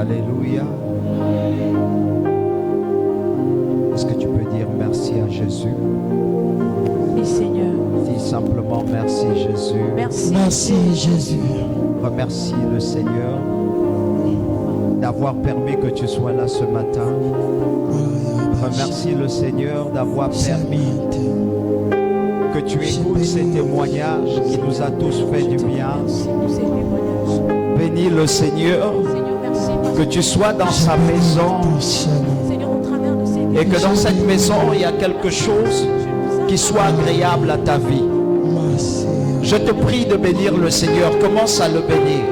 Alléluia. Est-ce que tu peux dire merci à Jésus? Oui, Seigneur. Dis simplement merci Jésus. Merci. Merci Jésus. Remercie le Seigneur d'avoir permis que tu sois là ce matin. Remercie le Seigneur d'avoir permis que tu écoutes ces témoignages qui nous a tous fait du bien. Bénis le Seigneur, que tu sois dans sa maison et que dans cette maison il y a quelque chose qui soit agréable à ta vie. Je te prie de bénir le Seigneur. Commence à le bénir.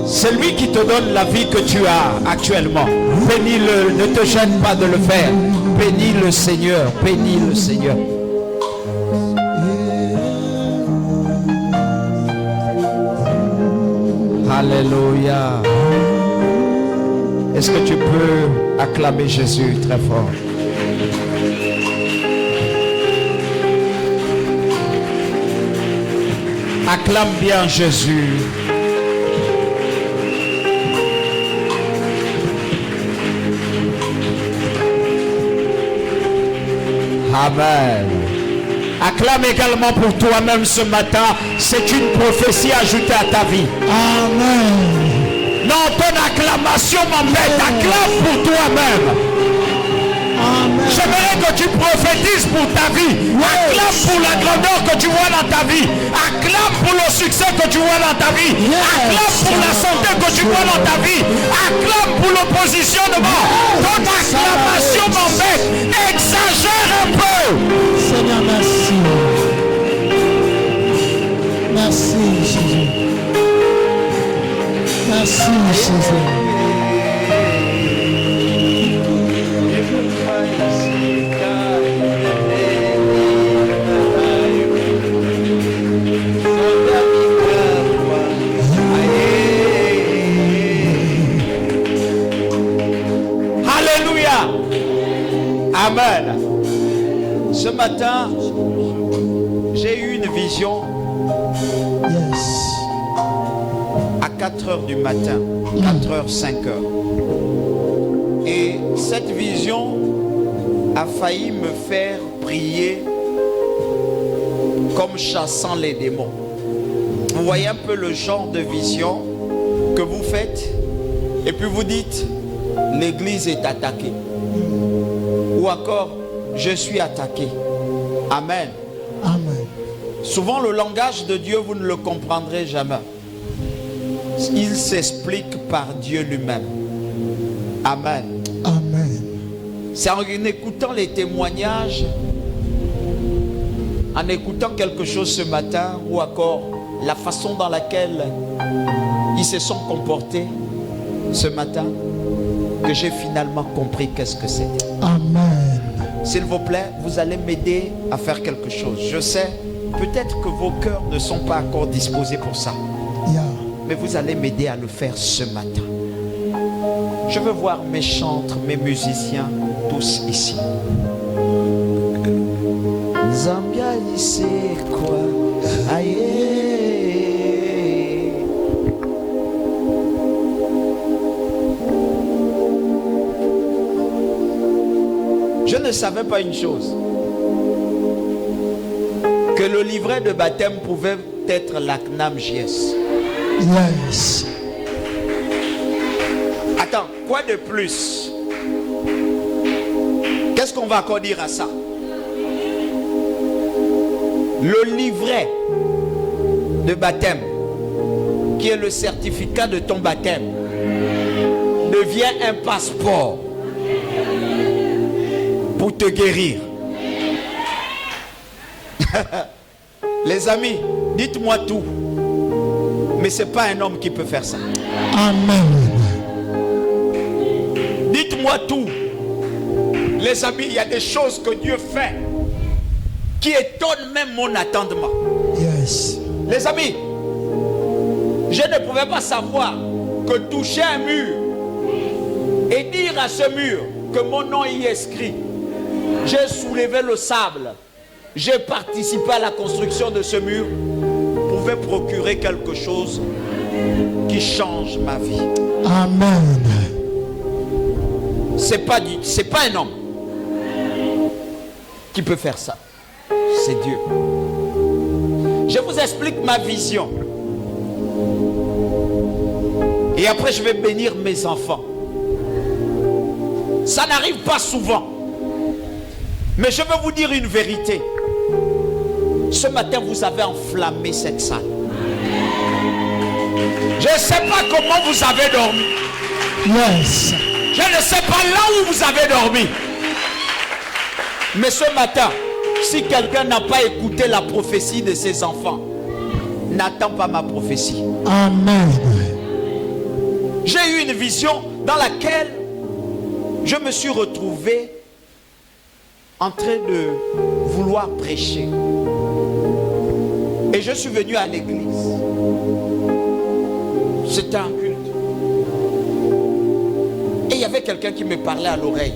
C'est lui qui te donne la vie que tu as actuellement. Bénis-le, ne te gêne pas de le faire. Bénis le Seigneur, bénis le Seigneur. Alléluia. Est-ce que tu peux acclamer Jésus très fort? Acclame bien Jésus. Amen. Acclame également pour toi-même ce matin. C'est une prophétie ajoutée à ta vie. Amen. Non, ton acclamation m'embête. Acclame pour toi-même. J'aimerais que tu prophétises pour ta vie. Acclame pour la grandeur que tu vois dans ta vie. Acclame pour le succès que tu vois dans ta vie. Acclame pour la santé que tu vois dans ta vie. Acclame pour le positionnement. Ton acclamation m'embête. Exagère un peu. Seigneur, merci. Merci Jésus. Merci Jésus. Amen. Ce matin, j'ai eu une vision à 4 heures du matin, 4 heures, 5 heures. Et cette vision a failli me faire prier comme chassant les démons. Vous voyez un peu le genre de vision que vous faites et puis vous dites, l'église est attaquée. Ou encore, je suis attaqué. Amen. Amen. Souvent, le langage de Dieu, vous ne le comprendrez jamais. Il s'explique par Dieu lui-même. Amen. Amen. C'est en écoutant les témoignages, en écoutant quelque chose ce matin, ou encore la façon dans laquelle ils se sont comportés ce matin, que j'ai finalement compris qu'est-ce que c'était. Amen. S'il vous plaît, vous allez m'aider à faire quelque chose. Je sais, peut-être que vos cœurs ne sont pas encore disposés pour ça. Mais vous allez m'aider à le faire ce matin. Je veux voir mes chantres, mes musiciens, tous ici. Zambia, c'est quoi? Aïe. Je ne savais pas une chose, que le livret de baptême pouvait être la CNAM JS. Yes. Attends, quoi de plus? Qu'est-ce qu'on va encore dire à ça? Le livret de baptême, qui est le certificat de ton baptême, devient un passeport pour te guérir. Les amis, dites-moi tout. Mais ce n'est pas un homme qui peut faire ça. Amen. Dites-moi tout. Les amis, il y a des choses que Dieu fait qui étonnent même mon attendement. Yes. Les amis, je ne pouvais pas savoir que toucher un mur et dire à ce mur que mon nom y est écrit, j'ai soulevé le sable j'ai participé à la construction de ce mur, pouvait procurer quelque chose qui change ma vie. Amen. C'est pas un homme qui peut faire ça. C'est Dieu. Je vous explique ma vision. Et après, je vais bénir mes enfants. Ça n'arrive pas souvent. Mais je veux vous dire une vérité. Ce matin, vous avez enflammé cette salle. Je ne sais pas comment vous avez dormi. Yes. Je ne sais pas là où vous avez dormi. Mais ce matin, si quelqu'un n'a pas écouté la prophétie de ses enfants, n'attends pas ma prophétie. Amen. J'ai eu une vision dans laquelle je me suis retrouvé en train de vouloir prêcher. Et je suis venu à l'église. C'était un culte. Et il y avait quelqu'un qui me parlait à l'oreille.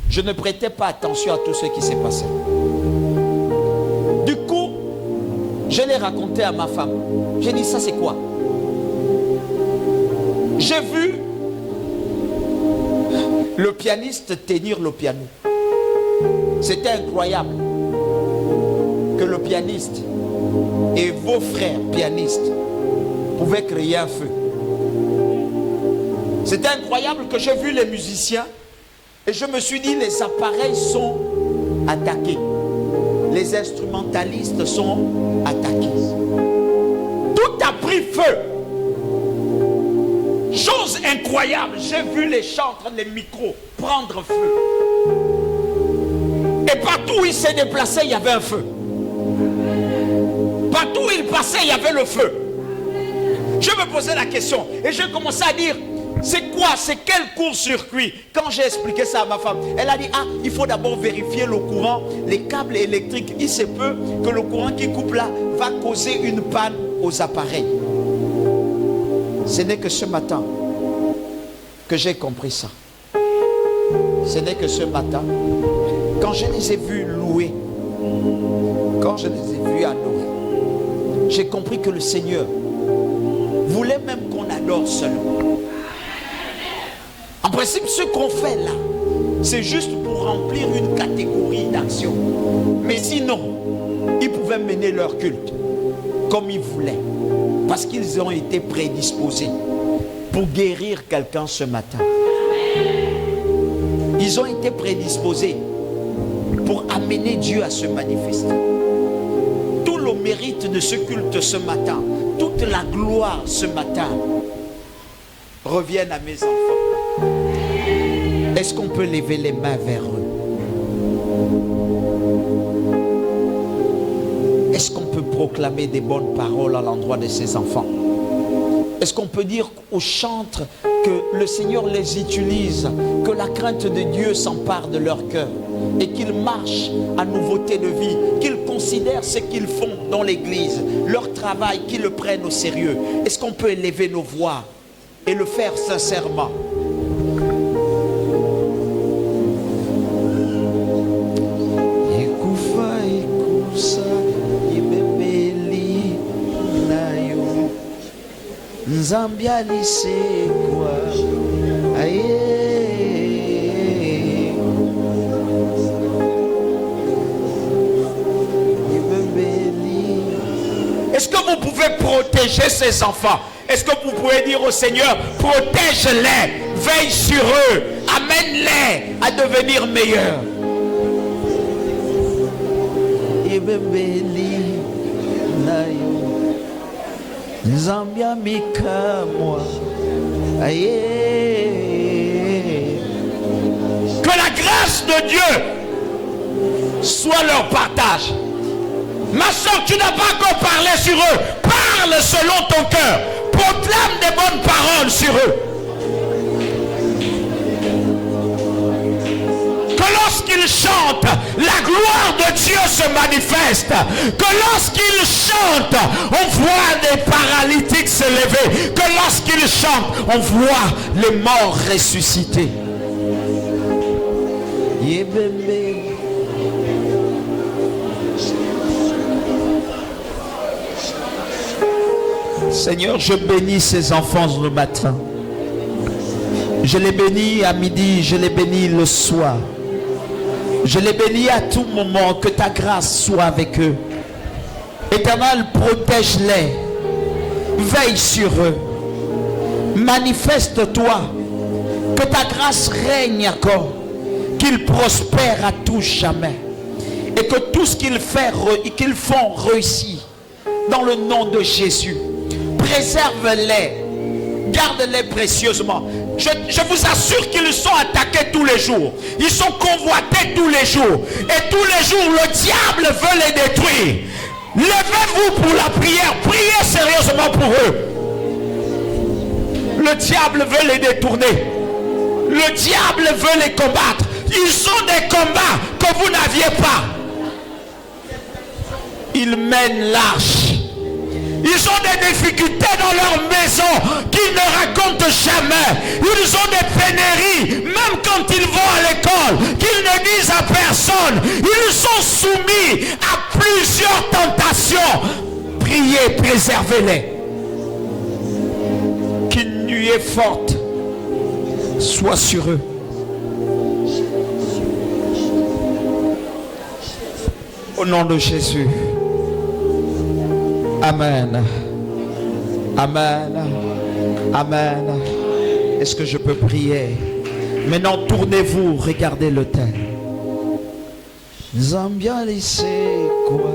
Je ne prêtais pas attention à tout ce qui s'est passé. Du coup, je l'ai raconté à ma femme. J'ai dit, ça c'est quoi? J'ai vu le pianiste tenir le piano. C'était incroyable que le pianiste et vos frères pianistes pouvaient créer un feu. C'était incroyable que j'ai vu les musiciens et je me suis dit, les appareils sont attaqués. Les instrumentalistes sont attaqués. Tout a pris feu. Chose incroyable, j'ai vu les chantres, les micros prendre feu. Et partout où il s'est déplacé, il y avait un feu. Partout où il passait, il y avait le feu. Je me posais la question et j'ai commencé à dire, c'est quoi, c'est quel court-circuit? Quand j'ai expliqué ça à ma femme, elle a dit, ah, il faut d'abord vérifier le courant, les câbles électriques. Il se peut que le courant qui coupe là va causer une panne aux appareils. Ce n'est que ce matin que j'ai compris ça. Ce n'est que ce matin, quand je les ai vus louer, quand je les ai vus adorer, j'ai compris que le Seigneur voulait même qu'on adore seulement. En principe, ce qu'on fait là, c'est juste pour remplir une catégorie d'action. Mais sinon, ils pouvaient mener leur culte comme ils voulaient. Parce qu'ils ont été prédisposés pour guérir quelqu'un ce matin. Ils ont été prédisposés pour amener Dieu à se manifester. Tout le mérite de ce culte ce matin, toute la gloire ce matin, reviennent à mes enfants. Est-ce qu'on peut lever les mains vers eux? Est-ce qu'on peut proclamer des bonnes paroles à l'endroit de ces enfants? Est-ce qu'on peut dire aux chantres que le Seigneur les utilise, que la crainte de Dieu s'empare de leur cœur et qu'ils marchent à nouveauté de vie, qu'ils considèrent ce qu'ils font dans l'église, leur travail, qu'ils le prennent au sérieux? Est-ce qu'on peut élever nos voix et le faire sincèrement? Zambia lisekwa aye. Est-ce que vous pouvez protéger ces enfants? Est-ce que vous pouvez dire au Seigneur, protège-les, veille sur eux, amène-les à devenir meilleurs? Zambia mikamwa aye. Que la grâce de Dieu soit leur partage. Ma soeur, tu n'as pas encore parlé sur eux. Parle selon ton cœur. Proclame des bonnes paroles sur eux. Que lorsqu'ils chantent, la gloire de Dieu se manifeste. Que lorsqu'ils chantent, on voit des paralytiques se lever. Que lorsqu'ils chantent, on voit les morts ressusciter. Seigneur, je bénis ces enfants le matin. Je les bénis à midi, je les bénis le soir. Je les bénis à tout moment, que ta grâce soit avec eux. Éternel, protège-les. Veille sur eux. Manifeste-toi. Que ta grâce règne encore. Qu'ils prospèrent à tout jamais. Et que tout ce qu'ils font réussit. Dans le nom de Jésus. Préserve-les. Garde-les précieusement. Je vous assure qu'ils sont attaqués tous les jours. Ils sont convoités tous les jours. Et tous les jours, le diable veut les détruire. Levez-vous pour la prière. Priez sérieusement pour eux. Le diable veut les détourner. Le diable veut les combattre. Ils ont des combats que vous n'aviez pas. Ils mènent l'arche. Ils ont des difficultés dans leur maison qu'ils ne racontent jamais. Ils ont des pénuries, même quand ils vont à l'école, qu'ils ne disent à personne. Ils sont soumis à plusieurs tentations. Priez, préservez-les. Qu'une nuée forte soit sur eux. Au nom de Jésus. Amen. Amen. Amen. Est-ce que je peux prier? Maintenant, tournez-vous, regardez l'autel. Zambia lycée quoi?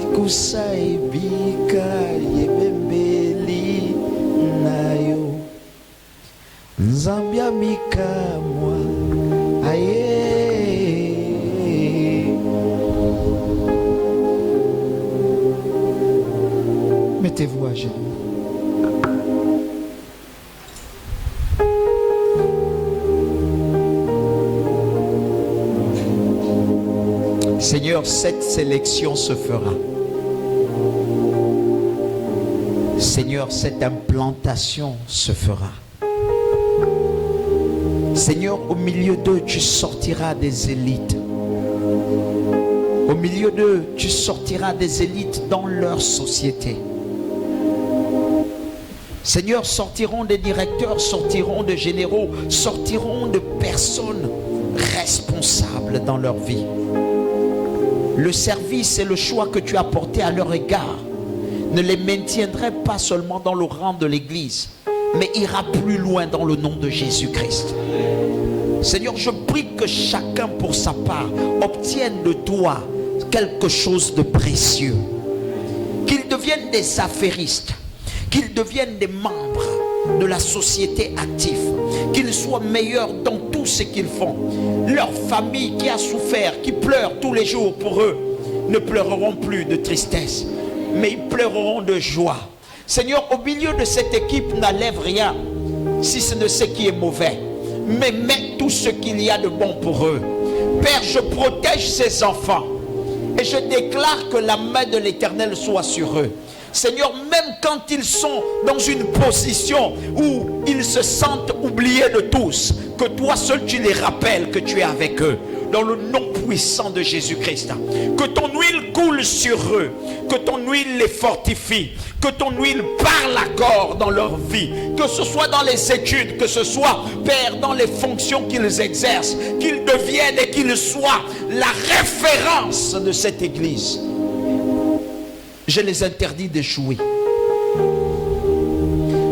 Ikusai bika yebembeli nayo. Zambia mikamwa. Mettez-vous à genoux. Seigneur, cette sélection se fera. Seigneur, cette implantation se fera. Seigneur, au milieu d'eux, tu sortiras des élites. Au milieu d'eux, tu sortiras des élites dans leur société. Seigneur, sortiront des directeurs, sortiront de généraux, sortiront de personnes responsables dans leur vie. Le service et le choix que tu as porté à leur égard ne les maintiendrait pas seulement dans le rang de l'Église, mais ira plus loin dans le nom de Jésus-Christ. Seigneur, je prie que chacun pour sa part obtienne de toi quelque chose de précieux. Qu'ils deviennent des affairistes, qu'ils deviennent des membres de la société active, qu'ils soient meilleurs dans tout ce qu'ils font. Leur famille qui a souffert, qui pleure tous les jours pour eux, ne pleureront plus de tristesse, mais ils pleureront de joie. Seigneur, au milieu de cette équipe, n'enlève rien, si ce n'est ce qui est mauvais, mais mets tout ce qu'il y a de bon pour eux. Père, je protège ces enfants et je déclare que la main de l'Éternel soit sur eux. Seigneur, même quand ils sont dans une position où ils se sentent oubliés de tous, que toi seul tu les rappelles que tu es avec eux. Dans le nom puissant de Jésus-Christ. Que ton huile coule sur eux. Que ton huile les fortifie. Que ton huile parle accord dans leur vie. Que ce soit dans les études, que ce soit, Père, dans les fonctions qu'ils exercent. Qu'ils deviennent et qu'ils soient la référence de cette église. Je les interdis d'échouer.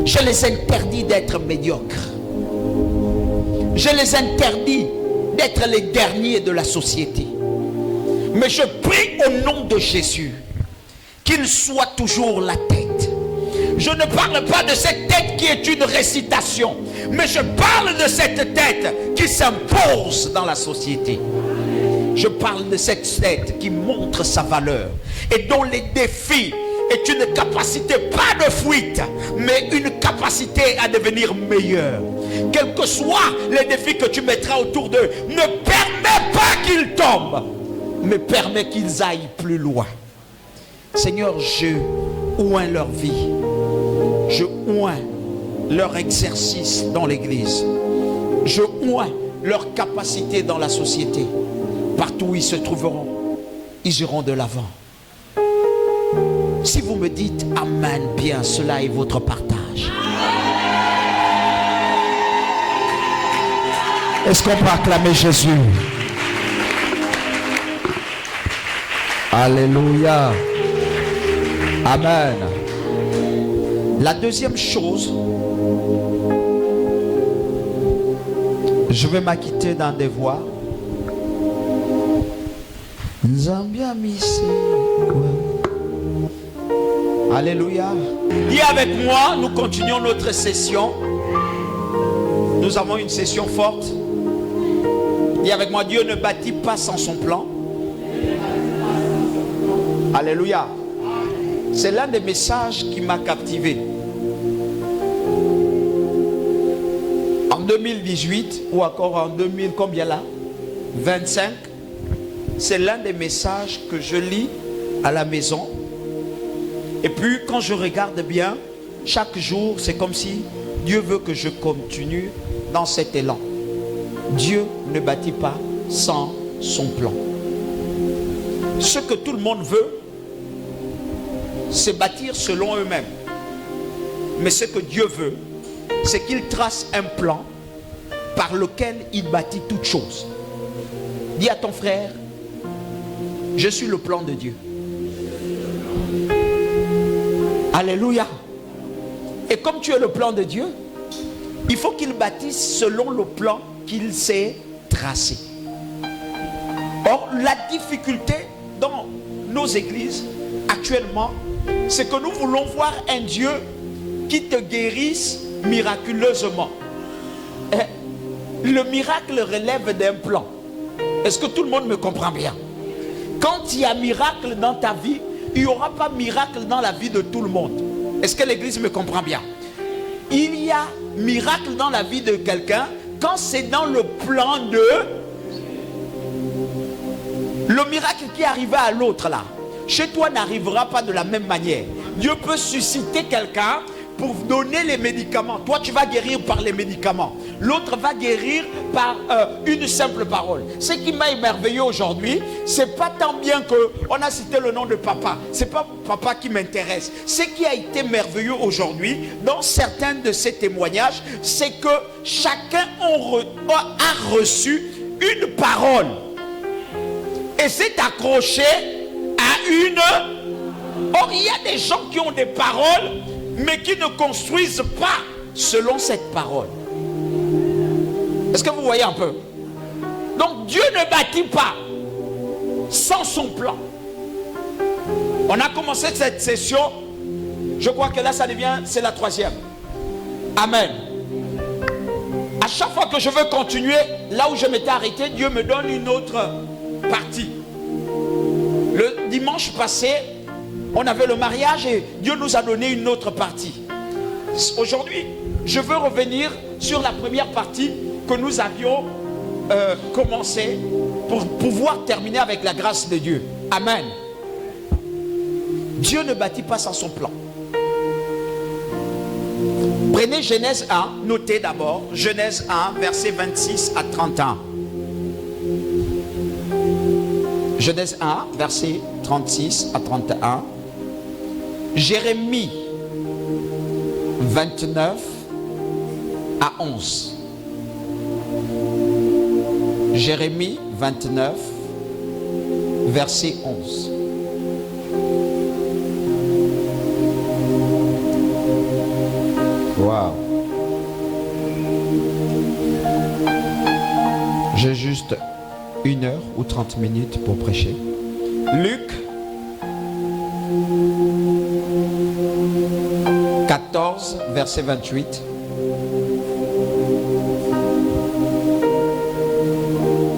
Je les interdis d'être médiocres. Je les interdis d'être les derniers de la société. Mais je prie au nom de Jésus qu'il soit toujours la tête. Je ne parle pas de cette tête qui est une récitation, mais je parle de cette tête qui s'impose dans la société. Je parle de cette tête qui montre sa valeur et dont les défis est une capacité, pas de fuite, mais une capacité à devenir meilleur. Quels que soient les défis que tu mettras autour d'eux, ne permets pas qu'ils tombent, mais permets qu'ils aillent plus loin. Seigneur, je oins leur vie, je oins leur exercice dans l'église, je oins leur capacité dans la société, partout où ils se trouveront. ils iront de l'avant. Si vous me dites Amen, bien, cela est votre partage. Est-ce qu'on peut acclamer Jésus? Alléluia. Amen. La deuxième chose, je vais m'acquitter d'un devoir. Alléluia. Dis avec moi, nous continuons notre session. Nous avons une session forte. Dis avec moi, Dieu ne bâtit pas sans son plan. Alléluia. C'est l'un des messages qui m'a captivé. En 2018 ou encore en 2000, combien là? 25. C'est l'un des messages que je lis à la maison. Et puis quand je regarde bien, chaque jour, c'est comme si Dieu veut que je continue dans cet élan. Dieu ne bâtit pas sans son plan. Ce que tout le monde veut, c'est bâtir selon eux-mêmes. Mais ce que Dieu veut, c'est qu'il trace un plan par lequel il bâtit toutes choses. Dis à ton frère, je suis le plan de Dieu. Alléluia. Et comme tu es le plan de Dieu, il faut qu'il bâtisse selon le plan qu'il s'est tracé. Or, la difficulté dans nos églises actuellement, c'est que nous voulons voir un Dieu qui te guérisse miraculeusement. Et le miracle relève d'un plan. Est-ce que tout le monde me comprend bien? Quand il y a miracle dans ta vie, il n'y aura pas miracle dans la vie de tout le monde. Est-ce que l'église me comprend bien? Il y a miracle dans la vie de quelqu'un quand c'est dans le plan de... Le miracle qui arriva à l'autre là, chez toi n'arrivera pas de la même manière. Dieu peut susciter quelqu'un pour donner les médicaments. Toi tu vas guérir par les médicaments. L'autre va guérir par une simple parole. Ce qui m'a émerveillé aujourd'hui, c'est pas tant bien qu'on a cité le nom de papa. C'est pas papa qui m'intéresse. Ce qui a été merveilleux aujourd'hui, dans certains de ces témoignages, c'est que chacun a reçu une parole et s'est accroché à une... Or, il y a des gens qui ont des paroles, mais qui ne construisent pas selon cette parole. Est-ce que vous voyez un peu? Donc, Dieu ne bâtit pas sans son plan. On a commencé cette session, je crois que là, ça devient, c'est la 3e. Amen. À chaque fois que je veux continuer, là où je m'étais arrêté, Dieu me donne une autre partie. Le dimanche passé, on avait le mariage et Dieu nous a donné une autre partie. Aujourd'hui, je veux revenir sur la première partie que nous avions commencé pour pouvoir terminer avec la grâce de Dieu. Amen. Dieu ne bâtit pas sans son plan. Prenez Genèse 1, notez d'abord Genèse 1, versets 26 à 31. Genèse 1, versets 36 à 31. Jérémie 29 à 11. Jérémie 29, verset 11. Wow. J'ai juste 1 heure ou 30 minutes pour prêcher. Luc 14, verset 28.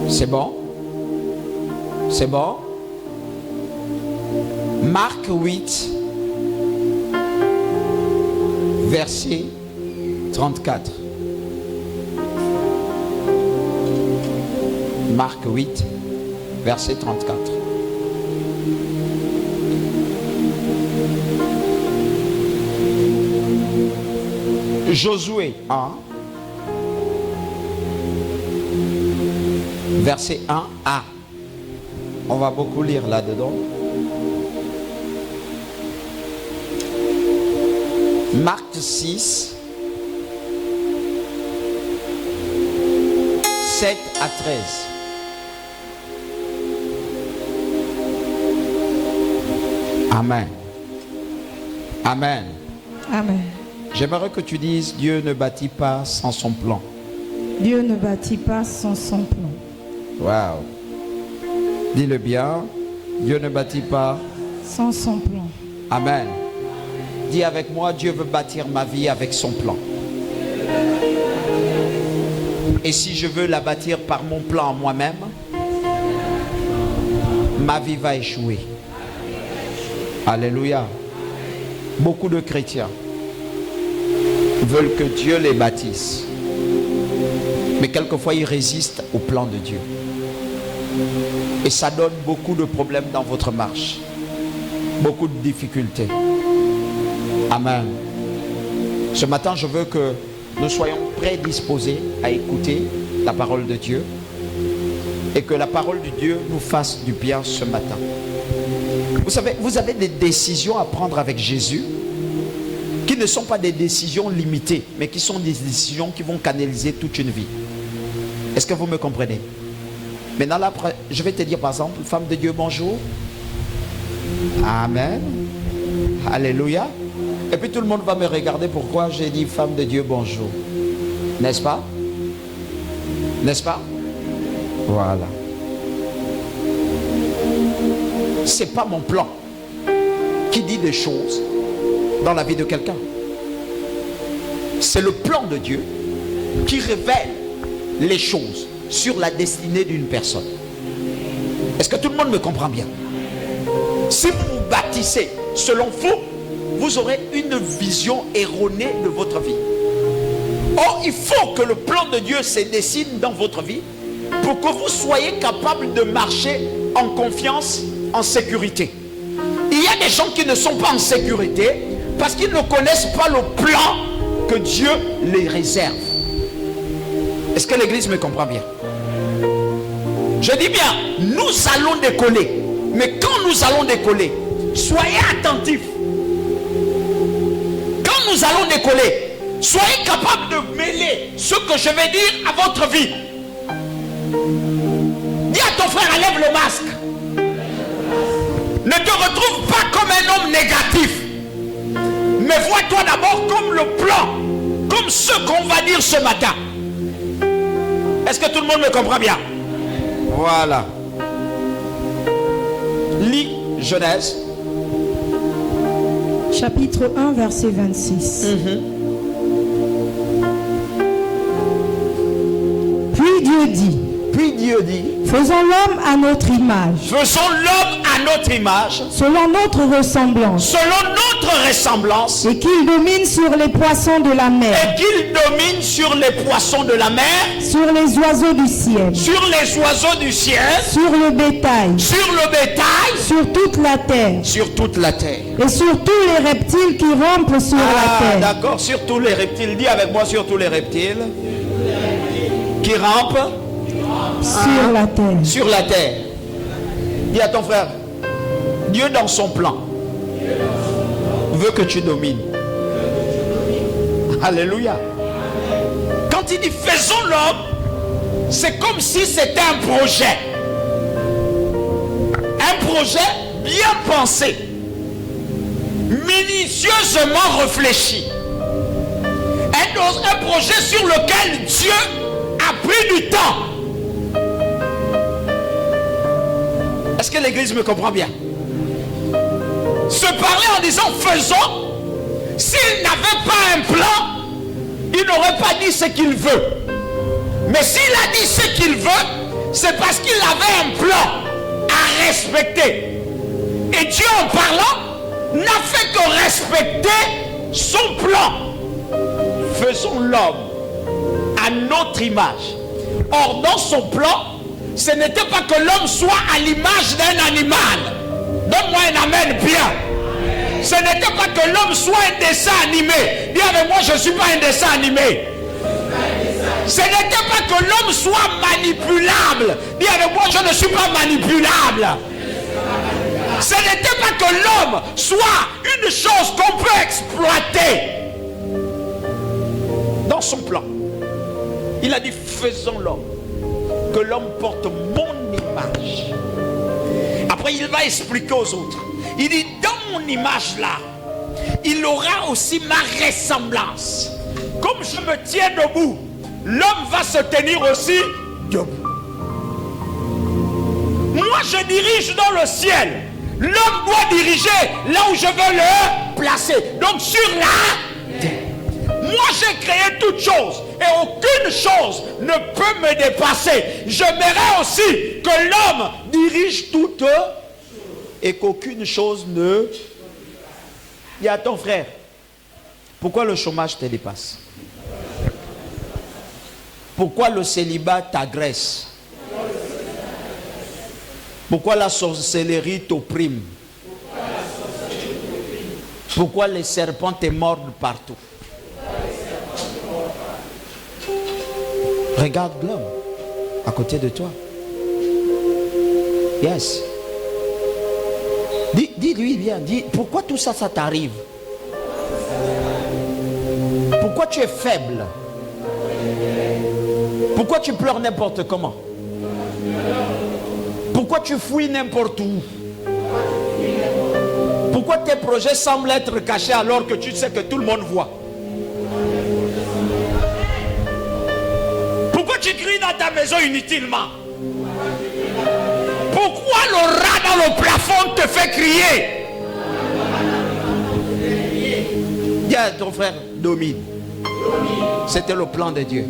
C'est bon? C'est bon? Marc 8, verset 34. Marc 8, verset 34. Josué 1, verset 1a. On va beaucoup lire là-dedans. Marc 6, 7 à 13. Amen. Amen. Amen. J'aimerais que tu dises, Dieu ne bâtit pas sans son plan. Dieu ne bâtit pas sans son plan. Waouh. Dis-le bien. Dieu ne bâtit pas Sans son plan. Amen. Dis avec moi, Dieu veut bâtir ma vie avec son plan. Et si je veux la bâtir par mon plan en moi-même, ma vie va échouer. Alléluia. Beaucoup de chrétiens veulent que Dieu les bâtisse. Mais quelquefois, ils résistent au plan de Dieu. Et ça donne beaucoup de problèmes dans votre marche. Beaucoup de difficultés. Amen. Ce matin, je veux que nous soyons prédisposés à écouter la parole de Dieu. Et que la parole de Dieu nous fasse du bien ce matin. Vous savez, vous avez des décisions à prendre avec Jésus qui ne sont pas des décisions limitées, mais qui sont des décisions qui vont canaliser toute une vie. Est-ce que vous me comprenez? Maintenant, là, je vais te dire par exemple, femme de Dieu, bonjour. Amen. Alléluia. Et puis tout le monde va me regarder pourquoi j'ai dit femme de Dieu, bonjour. N'est-ce pas? N'est-ce pas? Voilà. C'est pas mon plan qui dit des choses dans la vie de quelqu'un. C'est le plan de Dieu qui révèle les choses sur la destinée d'une personne. Est-ce que tout le monde me comprend bien? Si vous vous bâtissez selon vous, vous aurez une vision erronée de votre vie. Or, il faut que le plan de Dieu se dessine dans votre vie pour que vous soyez capable de marcher en confiance, en sécurité. Il y a des gens qui ne sont pas en sécurité parce qu'ils ne connaissent pas le plan que Dieu les réserve. Est-ce que l'église me comprend bien? Je dis bien, nous allons décoller. Mais quand nous allons décoller, soyez attentifs. Quand nous allons décoller, soyez capables de mêler ce que je vais dire à votre vie. Dis à ton frère, enlève le masque. Ne te retrouve pas comme un homme négatif. Mais vois-toi d'abord comme le plan, comme ce qu'on va dire ce matin. Est-ce que tout le monde me comprend bien? Voilà. Lis Genèse. Chapitre 1, verset 26. Puis Dieu dit, faisons l'homme à notre image. Faisons l'homme à notre image. Selon notre ressemblance. Selon notre ressemblance. Et qu'il domine sur les poissons de la mer. Et qu'il domine sur les poissons de la mer. Sur les oiseaux du ciel. Sur les oiseaux du ciel. Sur le bétail. Sur le bétail. Sur toute la terre. Sur toute la terre. Et sur tous les reptiles qui rampent sur la terre. D'accord, sur tous les reptiles. Dis avec moi, sur tous les reptiles. Qui rampent sur la terre. Sur la terre. Dis à ton frère, Dieu dans son plan veut que tu domines. Alléluia. Quand il dit faisons l'homme, c'est comme si c'était un projet. Un projet bien pensé, minutieusement réfléchi. Un projet sur lequel Dieu a pris du temps. Est-ce que l'église me comprend bien? Se parler en disant faisons, s'il n'avait pas un plan, il n'aurait pas dit ce qu'il veut. Mais s'il a dit ce qu'il veut, c'est parce qu'il avait un plan à respecter. Et Dieu, en parlant, n'a fait que respecter son plan. Faisons l'homme à notre image. Or, dans son plan, ce n'était pas que l'homme soit à l'image d'un animal. Donne-moi un amen bien. Ce n'était pas que l'homme soit un dessin animé. Dis avec moi, je ne suis pas un dessin animé. Ce n'était pas que que l'homme soit manipulable. Dis avec moi, je ne suis pas manipulable. Ce n'était pas que l'homme soit une chose qu'on peut exploiter dans son plan. Il a dit, faisons l'homme, que l'homme porte mon image. Après, il va expliquer aux autres. Il dit, dans mon image là, il aura aussi ma ressemblance. Comme je me tiens debout, l'homme va se tenir aussi debout. Moi, je dirige dans le ciel. L'homme doit diriger là où je veux le placer. Donc sur la terre. Moi, j'ai créé toutes choses et aucune chose ne peut me dépasser. J'aimerais aussi que l'homme dirige toutes et qu'aucune chose ne... Dis à ton frère, pourquoi le chômage te dépasse? Pourquoi le célibat t'agresse? Pourquoi la sorcellerie t'opprime? Pourquoi les serpents te mordent partout? Regarde l'homme à côté de toi. Yes. Dis-lui bien, dis, pourquoi tout ça, ça t'arrive? Pourquoi tu es faible? Pourquoi tu pleures n'importe comment? Pourquoi tu fouilles n'importe où? Pourquoi tes projets semblent être cachés alors que tu sais que tout le monde voit? Pourquoi tu cries dans ta maison inutilement? Pourquoi le rat dans le plafond te fait crier? Dis à ton frère, domine. C'était le plan de Dieu.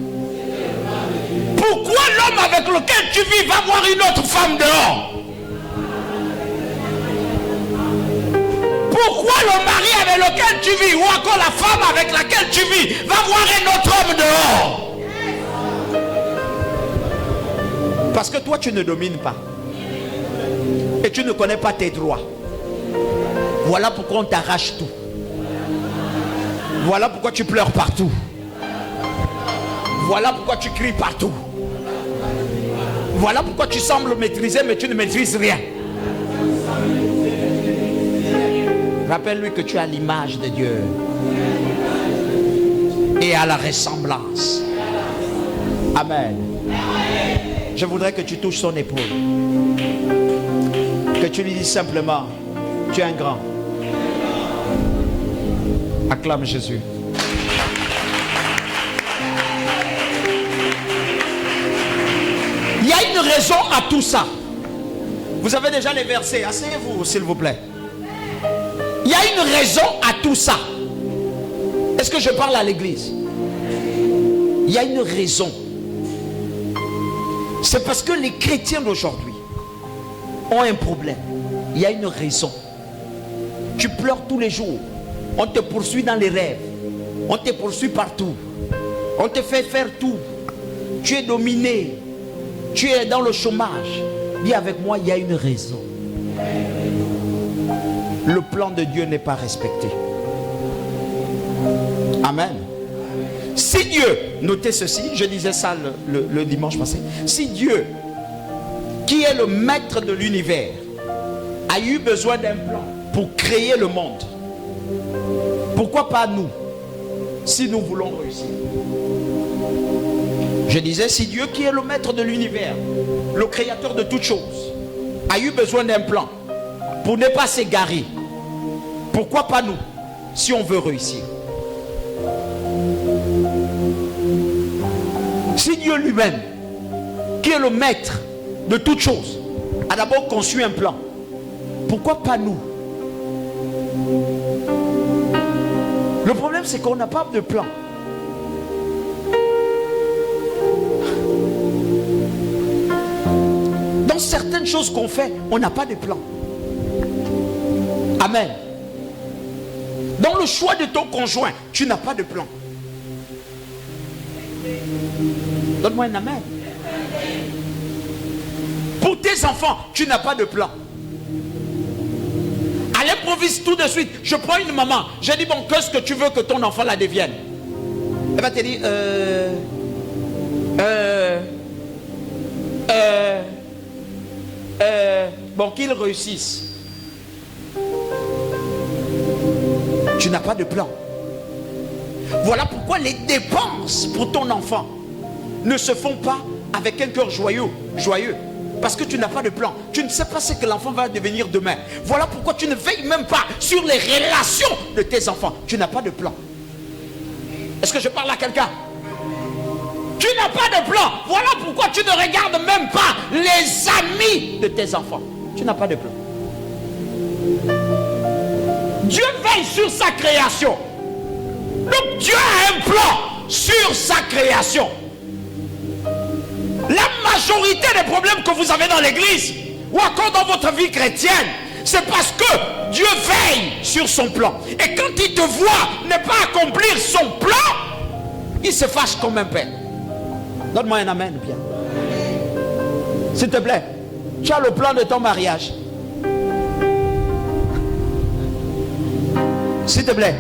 Pourquoi l'homme avec lequel tu vis va voir une autre femme dehors? Pourquoi le mari avec lequel tu vis ou encore la femme avec laquelle tu vis va voir un autre homme dehors? Parce que toi tu ne domines pas. Et tu ne connais pas tes droits. Voilà pourquoi on t'arrache tout. Voilà pourquoi tu pleures partout. Voilà pourquoi tu cries partout. Voilà pourquoi tu sembles maîtriser mais tu ne maîtrises rien. Rappelle-lui que tu as l'image de Dieu et à la ressemblance. Amen. Je voudrais que tu touches son épaule. Que tu lui dises simplement, tu es un grand. Acclame Jésus. Il y a une raison à tout ça. Vous avez déjà les versets. Asseyez-vous s'il vous plaît. Il y a une raison à tout ça. Est-ce que je parle à l'église? Il y a une raison. C'est parce que les chrétiens d'aujourd'hui ont un problème. Il y a une raison. Tu pleures tous les jours. On te poursuit dans les rêves. On te poursuit partout. On te fait faire tout. Tu es dominé. Tu es dans le chômage. Dis avec moi, il y a une raison. Le plan de Dieu n'est pas respecté. Amen. Si Dieu, notez ceci, je disais ça le dimanche passé. Si Dieu, qui est le maître de l'univers, a eu besoin d'un plan pour créer le monde, pourquoi pas nous, si nous voulons réussir? Je disais, si Dieu, qui est le maître de l'univers, le créateur de toutes choses, a eu besoin d'un plan pour ne pas s'égarer, pourquoi pas nous, si on veut réussir? Si Dieu lui-même, qui est le maître de toutes choses, a d'abord conçu un plan, pourquoi pas nous? Le problème, c'est qu'on n'a pas de plan. Dans certaines choses qu'on fait, on n'a pas de plan. Amen. Dans le choix de ton conjoint, tu n'as pas de plan. Donne-moi un amen. Pour tes enfants, tu n'as pas de plan. À l'improviste tout de suite, je prends une maman. Je dis, bon, qu'est-ce que tu veux que ton enfant la devienne? Elle va te dire, bon, qu'ils réussissent. Tu n'as pas de plan. Voilà pourquoi les dépenses pour ton enfant ne se font pas avec un cœur joyeux. Parce que tu n'as pas de plan. Tu ne sais pas ce que l'enfant va devenir demain. Voilà pourquoi tu ne veilles même pas sur les relations de tes enfants. Tu n'as pas de plan. Est-ce que je parle à quelqu'un? Tu n'as pas de plan. Voilà pourquoi tu ne regardes même pas les amis de tes enfants. Tu n'as pas de plan. Dieu veille sur sa création. Donc Dieu a un plan sur sa création. La majorité des problèmes que vous avez dans l'église ou encore dans votre vie chrétienne, c'est parce que Dieu veille sur son plan. Et quand il te voit ne pas accomplir son plan, il se fâche comme un père. Donne-moi un amen, bien. S'il te plaît, tu as le plan de ton mariage. S'il te plaît,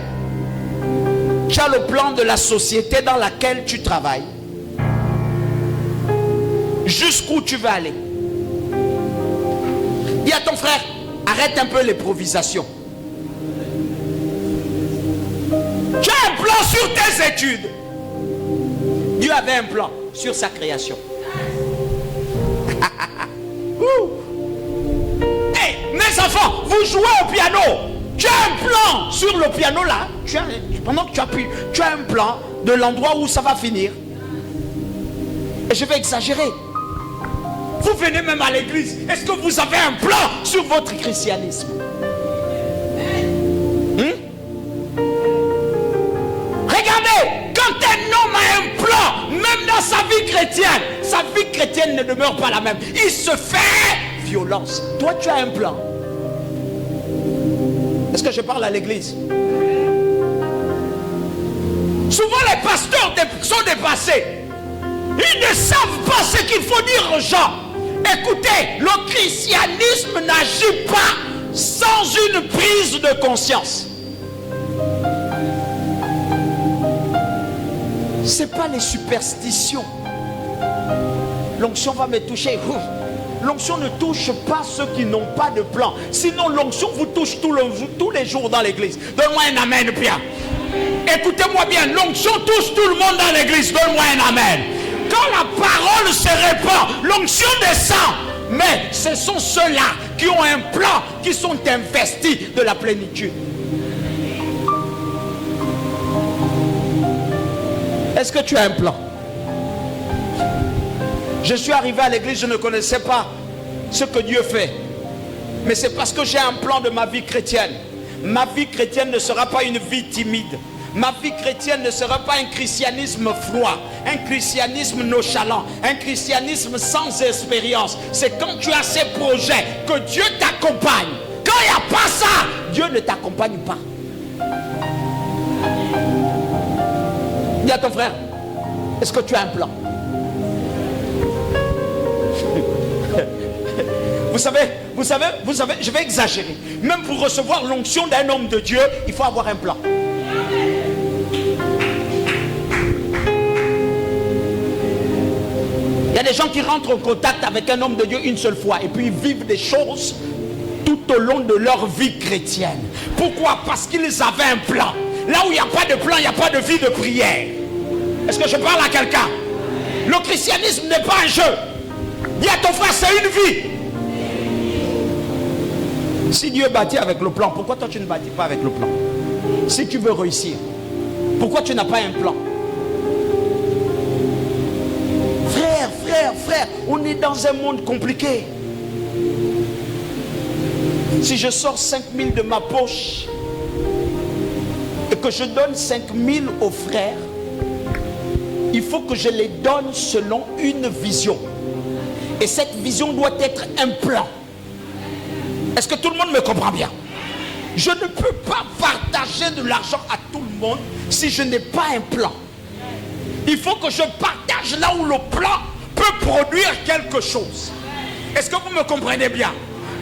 tu as le plan de la société dans laquelle tu travailles. Jusqu'où tu vas aller. Dis à ton frère, arrête un peu l'improvisation. Tu as un plan sur tes études. Dieu avait un plan sur sa création. Hey, mes enfants, vous jouez au piano. Tu as un plan sur le piano là. Pendant que tu as un plan de l'endroit où ça va finir. Et je vais exagérer. Vous venez même à l'église. Est-ce que vous avez un plan sur votre christianisme? Regardez, quand un homme a un plan, même dans sa vie chrétienne ne demeure pas la même. Il se fait violence. Toi, tu as un plan. Est-ce que je parle à l'église? Souvent, les pasteurs sont dépassés. Ils ne savent pas ce qu'il faut dire aux gens. Écoutez, le christianisme n'agit pas sans une prise de conscience. Ce n'est pas les superstitions. L'onction va me toucher. L'onction ne touche pas ceux qui n'ont pas de plan. Sinon, l'onction vous touche tous les jours dans l'église. Donne-moi un amen, bien. Écoutez-moi bien, l'onction touche tout le monde dans l'église. Donne-moi un amen. Quand la parole se répand, l'onction descend. Mais ce sont ceux-là qui ont un plan, qui sont investis de la plénitude. Est-ce que tu as un plan? Je suis arrivé à l'église, je ne connaissais pas ce que Dieu fait. Mais c'est parce que j'ai un plan de ma vie chrétienne. Ma vie chrétienne ne sera pas une vie timide. Ma vie chrétienne ne sera pas un christianisme froid, un christianisme nonchalant, un christianisme sans expérience. C'est quand tu as ces projets que Dieu t'accompagne. Quand il n'y a pas ça, Dieu ne t'accompagne pas. Dis à ton frère, est-ce que tu as un plan? Vous savez, je vais exagérer. Même pour recevoir l'onction d'un homme de Dieu, il faut avoir un plan. Il y a des gens qui rentrent en contact avec un homme de Dieu une seule fois et puis ils vivent des choses tout au long de leur vie chrétienne. Pourquoi? Parce qu'ils avaient un plan. Là où il n'y a pas de plan, il n'y a pas de vie de prière. Est-ce que je parle à quelqu'un? Le christianisme n'est pas un jeu. Dis à ton frère, c'est une vie. Si Dieu bâtit avec le plan, pourquoi toi tu ne bâtis pas avec le plan? Si tu veux réussir, pourquoi tu n'as pas un plan? Frère, on est dans un monde compliqué. Si je sors 5 000 de ma poche et que je donne 5 000 aux frères, il faut que je les donne selon une vision. Et cette vision doit être un plan. Est-ce que tout le monde me comprend bien? Je ne peux pas partager de l'argent à tout le monde si je n'ai pas un plan. Il faut que je partage là où le plan peut produire quelque chose. Est-ce que vous me comprenez bien?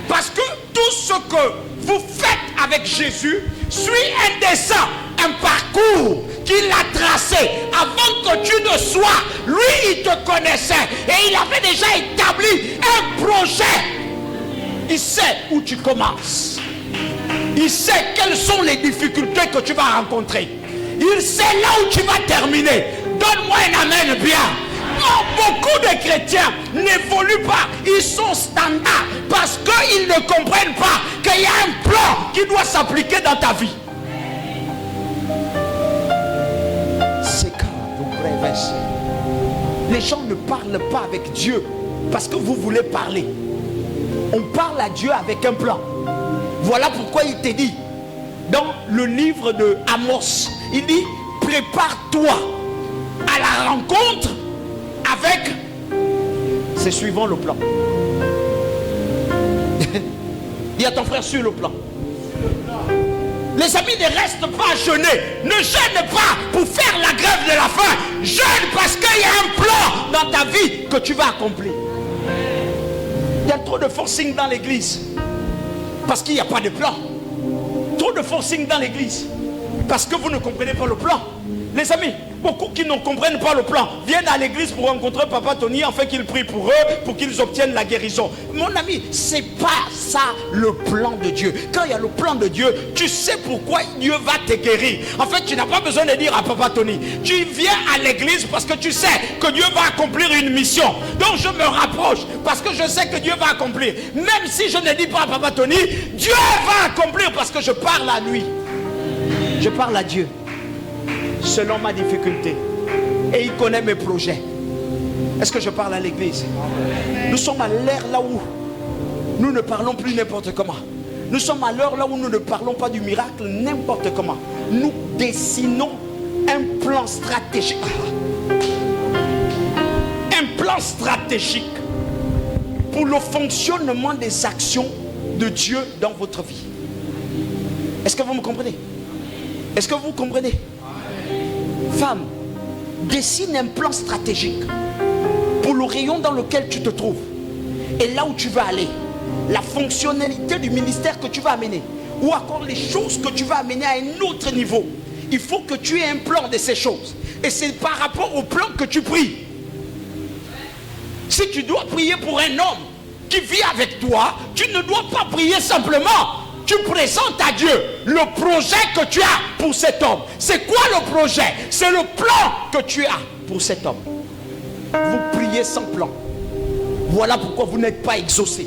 Parce que tout ce que vous faites avec Jésus suit un dessin, un parcours qu'il a tracé avant que tu ne sois. Lui, il te connaissait et il avait déjà établi un projet. Il sait où tu commences. Il sait quelles sont les difficultés que tu vas rencontrer. Il sait là où tu vas terminer. Donne-moi un amen bien. Beaucoup de chrétiens n'évoluent pas. Ils sont standards parce qu'ils ne comprennent pas qu'il y a un plan qui doit s'appliquer dans ta vie. C'est quand vous rêvez. Les gens ne parlent pas avec Dieu parce que vous voulez parler. On parle à Dieu avec un plan. Voilà pourquoi il te dit dans le livre de Amos, il dit prépare-toi à la rencontre avec, c'est suivant le plan. Dis à ton frère, sur le plan. Les amis, ne restent pas à jeûner. Ne jeûne pas pour faire la grève de la faim. Jeûne parce qu'il y a un plan dans ta vie que tu vas accomplir. Il y a trop de forcing dans l'église parce qu'il n'y a pas de plan. Trop de forcing dans l'église parce que vous ne comprenez pas le plan. Les amis, beaucoup qui ne comprennent pas le plan viennent à l'église pour rencontrer Papa Tony afin qu'il prie pour eux, pour qu'ils obtiennent la guérison. Mon ami, c'est pas ça le plan de Dieu. Quand il y a le plan de Dieu, tu sais pourquoi Dieu va te guérir. En fait, tu n'as pas besoin de dire à Papa Tony. Tu viens à l'église parce que tu sais que Dieu va accomplir une mission. Donc je me rapproche parce que je sais que Dieu va accomplir. Même si je ne dis pas à Papa Tony, Dieu va accomplir parce que je parle à lui. Je parle à Dieu selon ma difficulté. Et il connaît mes projets. Est-ce que je parle à l'église? Nous sommes à l'ère là où nous ne parlons plus n'importe comment. Nous sommes à l'heure là où nous ne parlons pas du miracle n'importe comment. Nous dessinons un plan stratégique. Un plan stratégique pour le fonctionnement des actions de Dieu dans votre vie. Est-ce que vous me comprenez? Est-ce que vous comprenez? Femme, dessine un plan stratégique pour le rayon dans lequel tu te trouves et là où tu vas aller, la fonctionnalité du ministère que tu vas amener ou encore les choses que tu vas amener à un autre niveau. Il faut que tu aies un plan de ces choses et c'est par rapport au plan que tu pries. Si tu dois prier pour un homme qui vit avec toi, tu ne dois pas prier simplement. Tu présentes à Dieu le projet que tu as pour cet homme. C'est quoi le projet? C'est le plan que tu as pour cet homme. Vous priez sans plan. Voilà pourquoi vous n'êtes pas exaucé.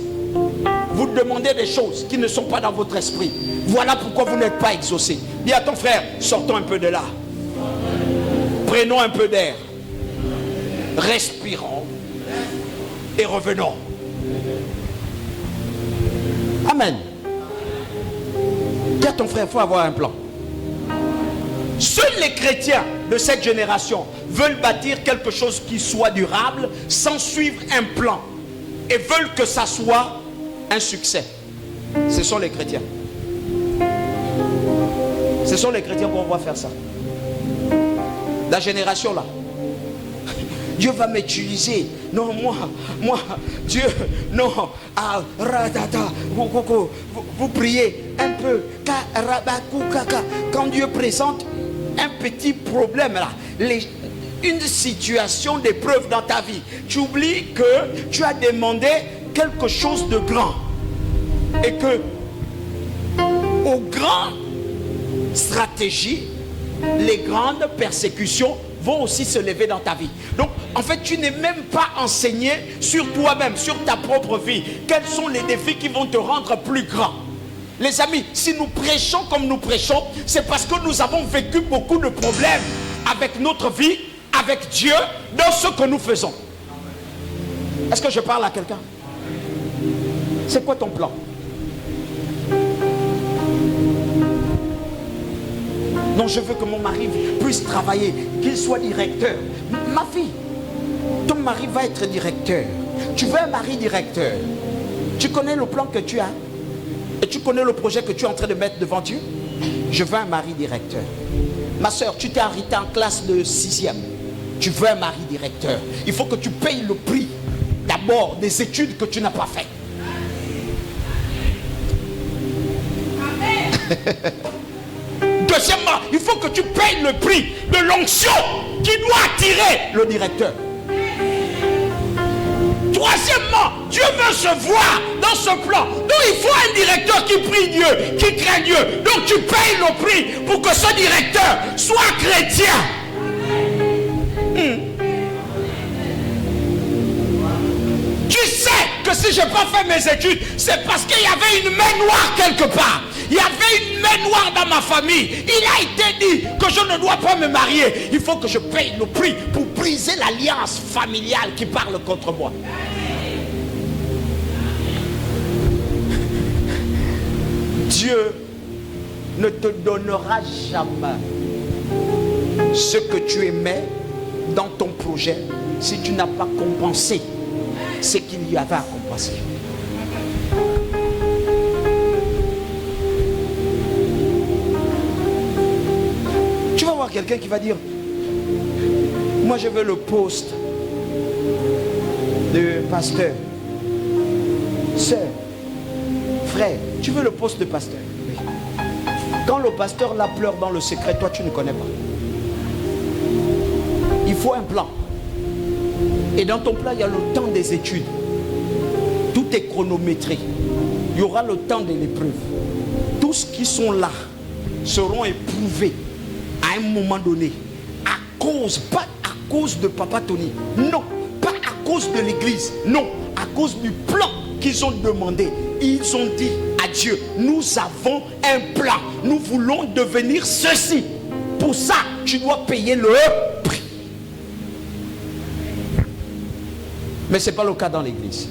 Vous demandez des choses qui ne sont pas dans votre esprit. Voilà pourquoi vous n'êtes pas exaucé. Dis à ton frère, sortons un peu de là. Prenons un peu d'air. Respirons. Et revenons. Amen. Dis à ton frère, il faut avoir un plan. Seuls les chrétiens de cette génération veulent bâtir quelque chose qui soit durable sans suivre un plan et veulent que ça soit un succès. Ce sont les chrétiens. Ce sont les chrétiens qu'on va faire ça. La génération là. Dieu va m'utiliser. Non, moi, Dieu, non. Ah, radata, vous priez un peu. Quand Dieu présente un petit problème là, une situation d'épreuve dans ta vie, tu oublies que tu as demandé quelque chose de grand. Et que aux grandes stratégies, les grandes persécutions vont aussi se lever dans ta vie. Donc, en fait, tu n'es même pas enseigné sur toi-même, sur ta propre vie. Quels sont les défis qui vont te rendre plus grand? Les amis, si nous prêchons comme nous prêchons, c'est parce que nous avons vécu beaucoup de problèmes avec notre vie, avec Dieu, dans ce que nous faisons. Est-ce que je parle à quelqu'un? C'est quoi ton plan? Non, je veux que mon mari puisse travailler, qu'il soit directeur. Ma fille, ton mari va être directeur. Tu veux un mari directeur. Tu connais le plan que tu as et tu connais le projet que tu es en train de mettre devant Dieu. Je veux un mari directeur. Ma soeur, tu t'es arrêtée en classe de 6e. Tu veux un mari directeur. Il faut que tu payes le prix d'abord des études que tu n'as pas faites. Deuxièmement, il faut que tu payes le prix de l'onction qui doit attirer le directeur. Troisièmement, Dieu veut se voir dans ce plan. Donc il faut un directeur qui prie Dieu, qui craint Dieu. Donc tu payes le prix pour que ce directeur soit chrétien. Tu sais que si je n'ai pas fait mes études, c'est parce qu'il y avait une main noire quelque part. Il y avait une main noire dans ma famille. Il a été dit que je ne dois pas me marier. Il faut que je paye le prix pour briser l'alliance familiale qui parle contre moi. Dieu ne te donnera jamais ce que tu aimais dans ton projet si tu n'as pas compensé ce qu'il y avait à compenser. Tu vas voir quelqu'un qui va dire, moi je veux le poste de pasteur. Sœur, frère, tu veux le poste de pasteur? Oui. Quand le pasteur la pleure dans le secret, toi tu ne connais pas. Il faut un plan. Et dans ton plan, il y a le temps des études. Tout est chronométré. Il y aura le temps de l'épreuve. Tous qui sont là seront éprouvés à un moment donné. À cause, pas à cause de Papa Tony. Non, pas à cause de l'église. Non, à cause du plan qu'ils ont demandé. Ils ont dit à Dieu, nous avons un plan. Nous voulons devenir ceci. Pour ça, tu dois payer le prix. Mais ce n'est pas le cas dans l'église.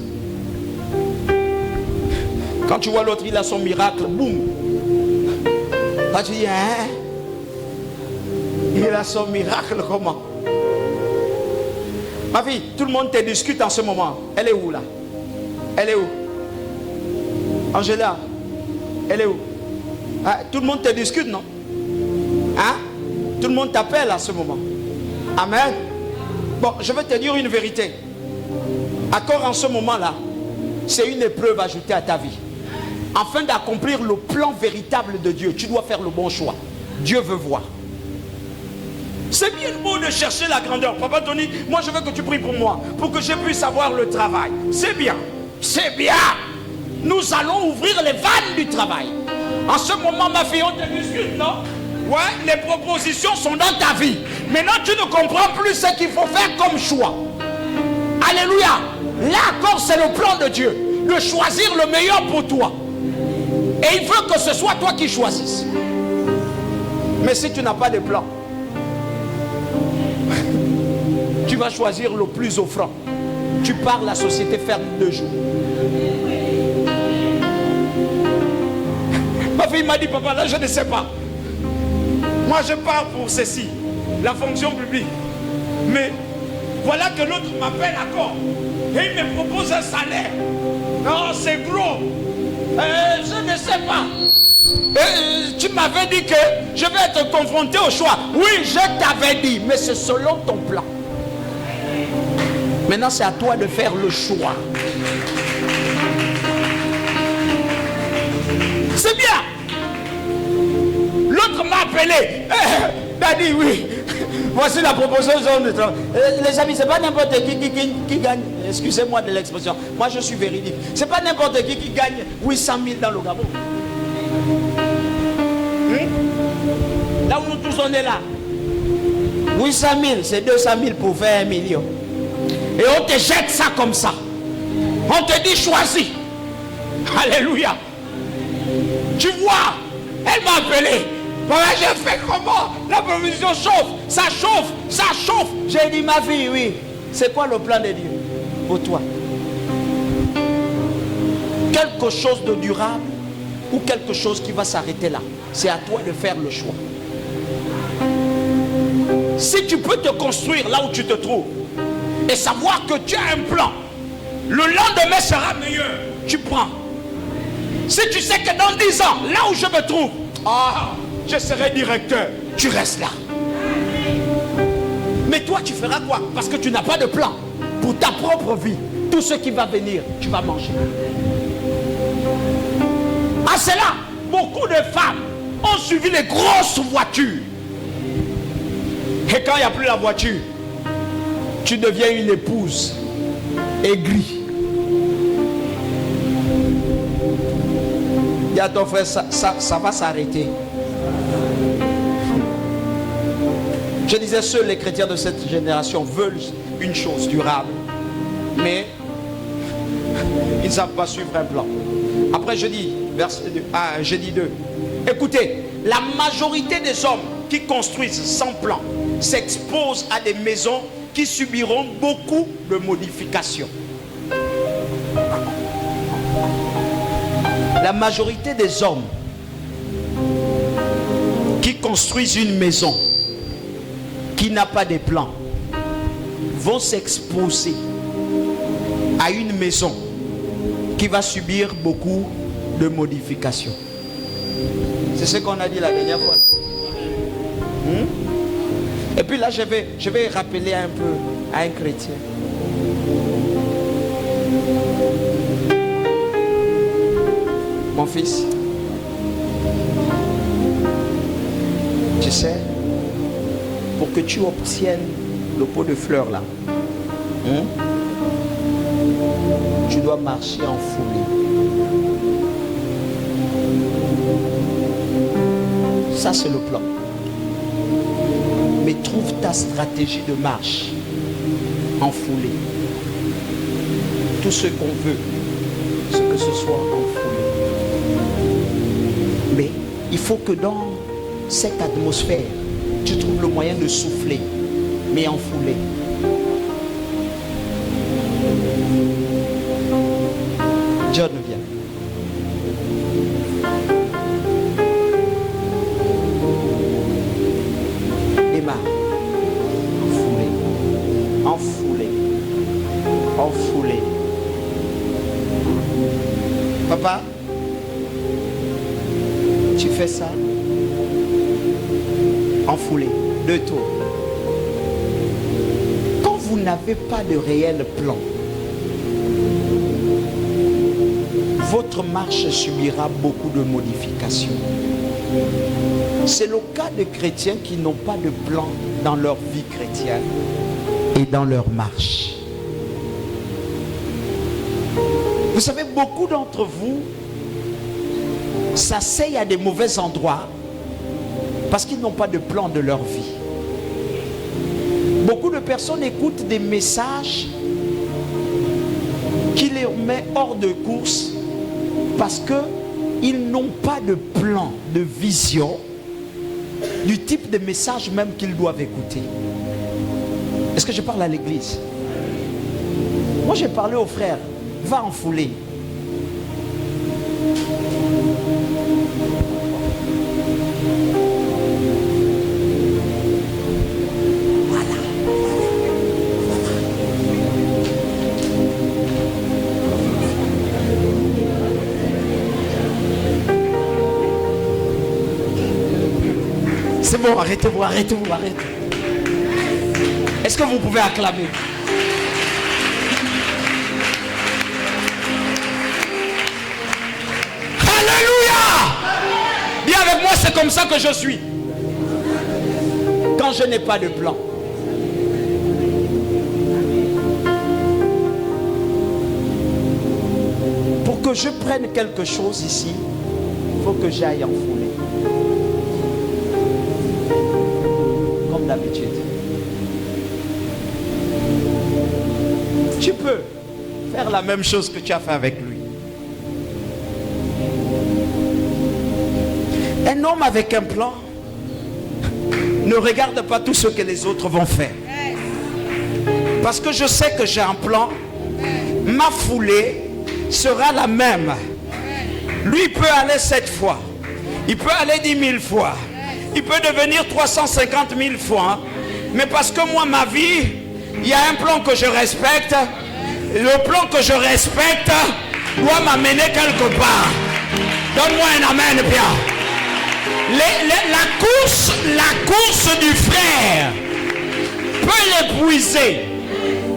Quand tu vois l'autre, il a son miracle, boum. Quand tu dis, hein? Il a son miracle, comment? Ma fille, tout le monde te discute en ce moment. Elle est où là? Elle est où? Angela, elle est où? Ah, tout le monde te discute, non? Hein? Tout le monde t'appelle à ce moment. Amen. Bon, je vais te dire une vérité. Accord en ce moment-là, c'est une épreuve ajoutée à ta vie. Afin d'accomplir le plan véritable de Dieu, tu dois faire le bon choix. Dieu veut voir. C'est bien beau de chercher la grandeur. Papa Tony, moi je veux que tu pries pour moi, pour que je puisse avoir le travail. C'est bien, c'est bien. Nous allons ouvrir les vannes du travail. En ce moment, ma fille, on te discute, non? Ouais, les propositions sont dans ta vie. Maintenant, tu ne comprends plus ce qu'il faut faire comme choix. Alléluia. Là encore, c'est le plan de Dieu, de choisir le meilleur pour toi. Et il veut que ce soit toi qui choisisses. Mais si tu n'as pas de plan, tu vas choisir le plus offrant. Tu pars, la société ferme 2 jours. Ma fille m'a dit, papa, là je ne sais pas. Moi je pars pour ceci, la fonction publique. Mais voilà que l'autre m'appelle encore. Et il me propose un salaire. Non, c'est gros. Je ne sais pas. Tu m'avais dit que je vais être confronté au choix. Oui, je t'avais dit, mais c'est selon ton plan. Maintenant, c'est à toi de faire le choix. C'est bien. L'autre m'a appelé. Il a dit oui. Voici la proposition de travail. Les amis, c'est pas n'importe qui gagne. Excusez-moi de l'expression. Moi, je suis véridique. C'est pas n'importe qui gagne 800 000 dans le Gabon. Là où nous tous on est là. 800 000, c'est 200 000 pour faire 1 million. Et on te jette ça comme ça. On te dit choisis. Alléluia. Tu vois, elle m'a appelé. Je fais comment? La provision chauffe, ça chauffe, ça chauffe. J'ai dit, ma fille, oui. C'est quoi le plan de Dieu pour toi? Quelque chose de durable ou quelque chose qui va s'arrêter là. C'est à toi de faire le choix. Si tu peux te construire là où tu te trouves et savoir que tu as un plan, le lendemain sera meilleur, tu prends. Si tu sais que dans 10 ans, là où je me trouve, je serai directeur, tu restes là. Mais toi, tu feras quoi? Parce que tu n'as pas de plan pour ta propre vie. Tout ce qui va venir, tu vas manger. À cela, beaucoup de femmes ont suivi les grosses voitures. Et quand il n'y a plus la voiture, tu deviens une épouse aigrie. Dis à ton frère, ça va s'arrêter. Je disais, seuls les chrétiens de cette génération veulent une chose durable. Mais ils ne savent pas suivre un plan. Après, je dis, Jeudi 2. Écoutez, la majorité des hommes qui construisent sans plan s'exposent à des maisons qui subiront beaucoup de modifications. La majorité des hommes qui construisent une maison qui n'a pas de plan vont s'exposer à une maison qui va subir beaucoup de modifications. C'est ce qu'on a dit la dernière fois. Et puis là, je vais rappeler un peu à un chrétien. Mon fils, tu sais, pour que tu obtiennes le pot de fleurs là, tu dois marcher en foulée. Ça, c'est le plan. Mais trouve ta stratégie de marche en foulée. Tout ce qu'on veut, ce que ce soit en foulée. Mais il faut que dans cette atmosphère, tu trouves le moyen de souffler, mais en foulée. John vient. Démarre. En foulée. En foulée. Papa, tu fais ça en foulée, 2 tours. Quand vous n'avez pas de réel plan, votre marche subira beaucoup de modifications. C'est le cas de chrétiens qui n'ont pas de plan dans leur vie chrétienne et dans leur marche. Vous savez, beaucoup d'entre vous s'asseyent à des mauvais endroits parce qu'ils n'ont pas de plan de leur vie. Beaucoup de personnes écoutent des messages qui les met hors de course parce qu'ils n'ont pas de plan, de vision du type de message même qu'ils doivent écouter. Est-ce que je parle à l'église? Moi, j'ai parlé aux frères, va en foulée. C'est bon, arrêtez-vous, arrêtez-vous, arrêtez. Est-ce que vous pouvez acclamer? Alléluia! Dis avec moi, c'est comme ça que je suis. Quand je n'ai pas de plan. Pour que je prenne quelque chose ici, il faut que j'aille en foulée. Comme d'habitude. Tu peux faire la même chose que tu as fait avec lui. Un homme avec un plan ne regarde pas tout ce que les autres vont faire. Parce que je sais que j'ai un plan, ma foulée sera la même. Lui, il peut aller 7 fois. Il peut aller 10 000 fois. Il peut devenir 350 000 fois. Mais parce que moi, ma vie, il y a un plan que je respecte. Le plan que je respecte doit m'amener quelque part. Donne-moi un amen, bien. La course du frère peut l'épuiser.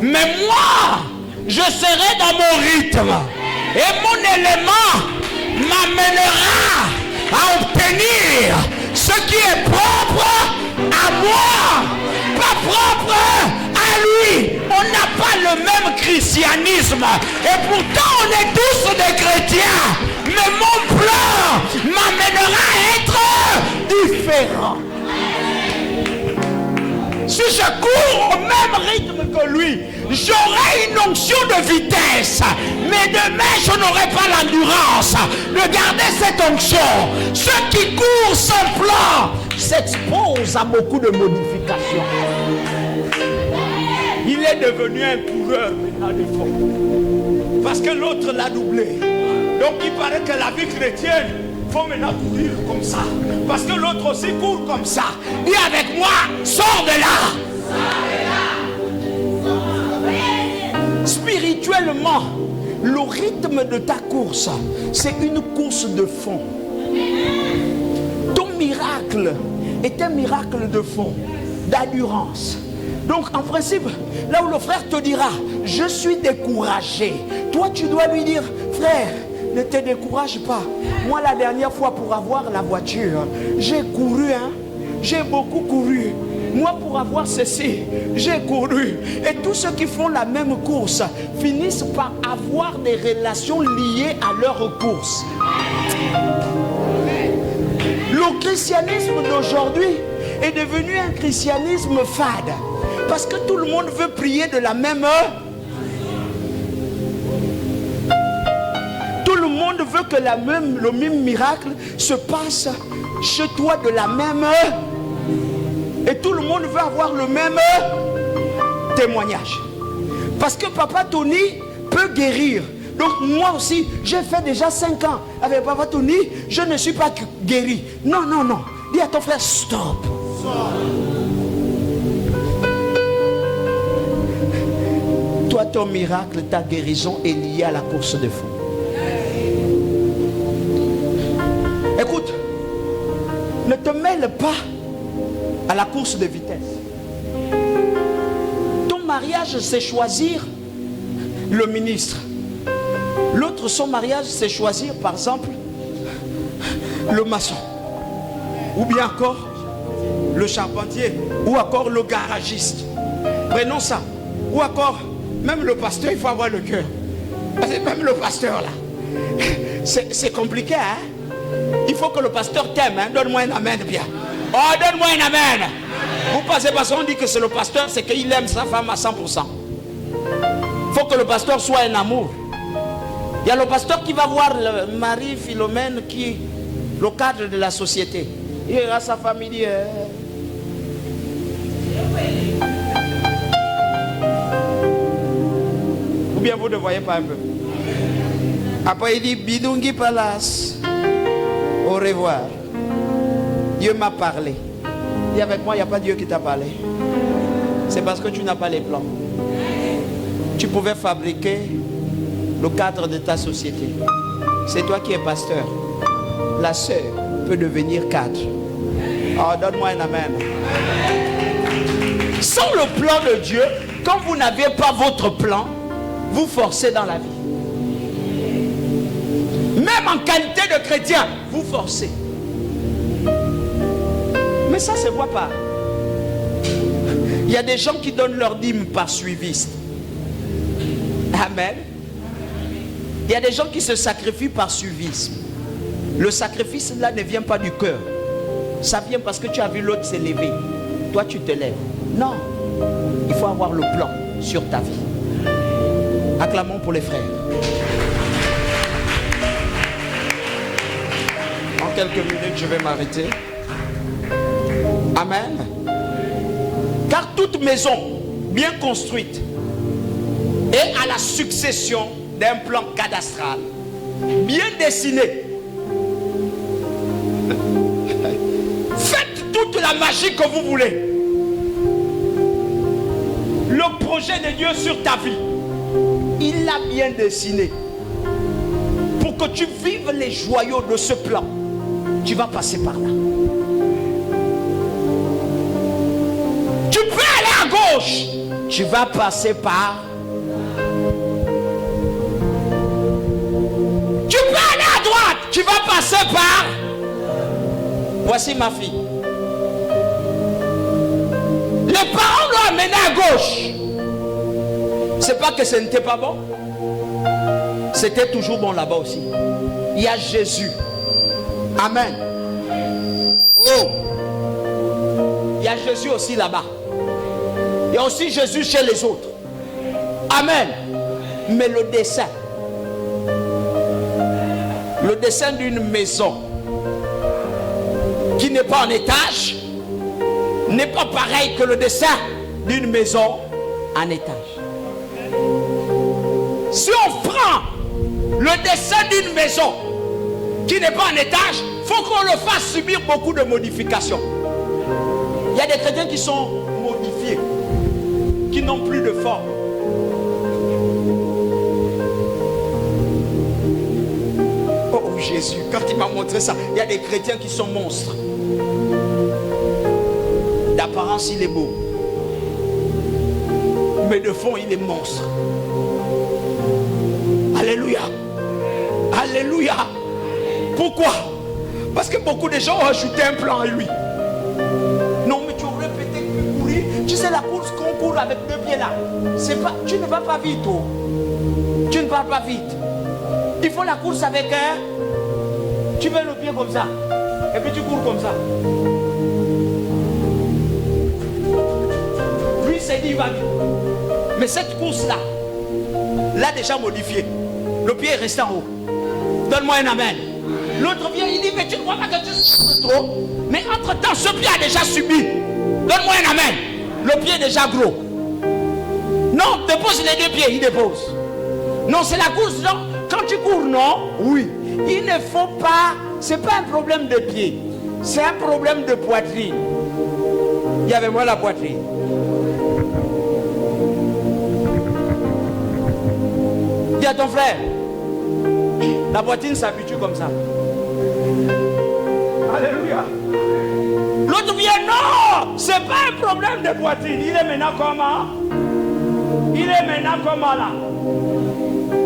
Mais moi, je serai dans mon rythme. Et mon élément m'amènera à obtenir ce qui est propre à moi, pas propre à lui. On n'a pas le même christianisme. Et pourtant, on est tous des chrétiens. Mais mon plan m'amènera à être différent. Si je cours au même rythme que lui, j'aurai une onction de vitesse. Mais demain, je n'aurai pas l'endurance de garder cette onction. Ceux qui courent sans plan s'exposent à beaucoup de modifications. Il est devenu un coureur maintenant de fond. Parce que l'autre l'a doublé. Donc il paraît que la vie chrétienne, il faut maintenant courir comme ça. Parce que l'autre aussi court comme ça. Dis avec moi, sors de là. Spirituellement, le rythme de ta course, c'est une course de fond. Ton miracle est un miracle de fond, d'endurance. Donc en principe, là où le frère te dira, je suis découragé, toi tu dois lui dire, frère, ne te décourage pas. Moi la dernière fois pour avoir la voiture, j'ai couru, j'ai beaucoup couru. Moi pour avoir ceci, j'ai couru. Et tous ceux qui font la même course finissent par avoir des relations liées à leur course. Le christianisme d'aujourd'hui est devenu un christianisme fade. Parce que tout le monde veut prier de la même heure. Tout le monde veut que le même miracle se passe chez toi de la même heure. Et tout le monde veut avoir le même témoignage. Parce que Papa Tony peut guérir. Donc moi aussi, j'ai fait déjà 5 ans avec Papa Tony, je ne suis pas guéri. Non, non, non. Dis à ton frère, stop. Toi, ton miracle, ta guérison est liée à la course de fond. Écoute, ne te mêle pas à la course de vitesse. Ton mariage, c'est choisir le ministre. L'autre, son mariage, c'est choisir, par exemple, le maçon. Ou bien encore, le charpentier. Ou encore le garagiste. Prenons ça. Ou encore, même le pasteur, il faut avoir le cœur. Parce que même le pasteur, là, c'est compliqué, hein? Il faut que le pasteur t'aime, hein? Donne-moi un amen bien. Oh, donne-moi un amen. Vous passez parce qu'on dit que c'est le pasteur, c'est qu'il aime sa femme à 100%. Il faut que le pasteur soit un amour. Il y a le pasteur qui va voir le mari Philomène, qui le cadre de la société. Il a sa famille. Ou bien vous ne voyez pas un peu. Après il dit Bidungi Palace. Au revoir. Dieu m'a parlé. Dis avec moi, il n'y a pas Dieu qui t'a parlé. C'est parce que tu n'as pas les plans. Tu pouvais fabriquer le cadre de ta société. C'est toi qui es pasteur. La sœur peut devenir cadre. Oh, donne-moi un amen. Sans le plan de Dieu, quand vous n'avez pas votre plan, vous forcez dans la vie. Même en qualité de chrétien, vous forcez. Mais ça se voit pas. Il y a des gens qui donnent leur dîme par suiviste. Amen. Il y a des gens qui se sacrifient par suivisme. Le sacrifice là ne vient pas du cœur. Ça vient parce que tu as vu l'autre s'élever. Toi tu te lèves. Non. Il faut avoir le plan sur ta vie. Acclamons pour les frères. En quelques minutes, je vais m'arrêter. Amen. Car toute maison bien construite est à la succession d'un plan cadastral bien dessiné. Faites toute la magie que vous voulez. Le projet de Dieu sur ta vie, il l'a bien dessiné. Pour que tu vives les joyaux de ce plan, tu vas passer par là. Tu peux aller à gauche, tu vas passer par. Tu peux aller à droite, tu vas passer par. Voici ma fille. Les parents l'ont amené à gauche. C'est pas que ce n'était pas bon. C'était toujours bon là-bas aussi. Il y a Jésus. Amen. Oh. Il y a Jésus aussi là-bas. Il y a aussi Jésus chez les autres. Amen. Mais le dessin d'une maison qui n'est pas en étage n'est pas pareil que le dessin d'une maison en étage. Si on prend le dessin d'une maison qui n'est pas en étage, il faut qu'on le fasse subir beaucoup de modifications. Il y a des chrétiens qui sont modifiés, qui n'ont plus de forme. Oh Jésus, quand il m'a montré ça, il y a des chrétiens qui sont monstres. D'apparence, il est beau. Mais de fond, il est monstre. Alléluia. Alléluia. Pourquoi? Parce que beaucoup de gens ont ajouté un plan à lui. Non, mais tu aurais peut-être pu courir. Tu sais, la course qu'on court avec 2 pieds là, c'est pas, tu ne vas pas vite. Oh. Tu ne vas pas vite. Il faut la course avec un. Tu mets le pied comme ça. Et puis tu cours comme ça. Lui, il s'est dit, il va vite. Mais cette course-là, l'a déjà modifié. Le pied est resté en haut. Donne-moi un amen. L'autre vient, il dit, mais tu ne vois pas que tu souffres trop. Mais entre-temps, ce pied a déjà subi. Donne-moi un amen. Le pied est déjà gros. Non, dépose les 2 pieds, il dépose. Non, c'est la course, non. Quand tu cours, non. Oui. Il ne faut pas, c'est pas un problème de pied. C'est un problème de poitrine. Il y avait moi la poitrine. Dis à ton frère, la poitrine s'habitue comme ça. Alléluia. L'autre vient, non, c'est pas un problème de poitrine. Il est maintenant comment? Il est maintenant comment là?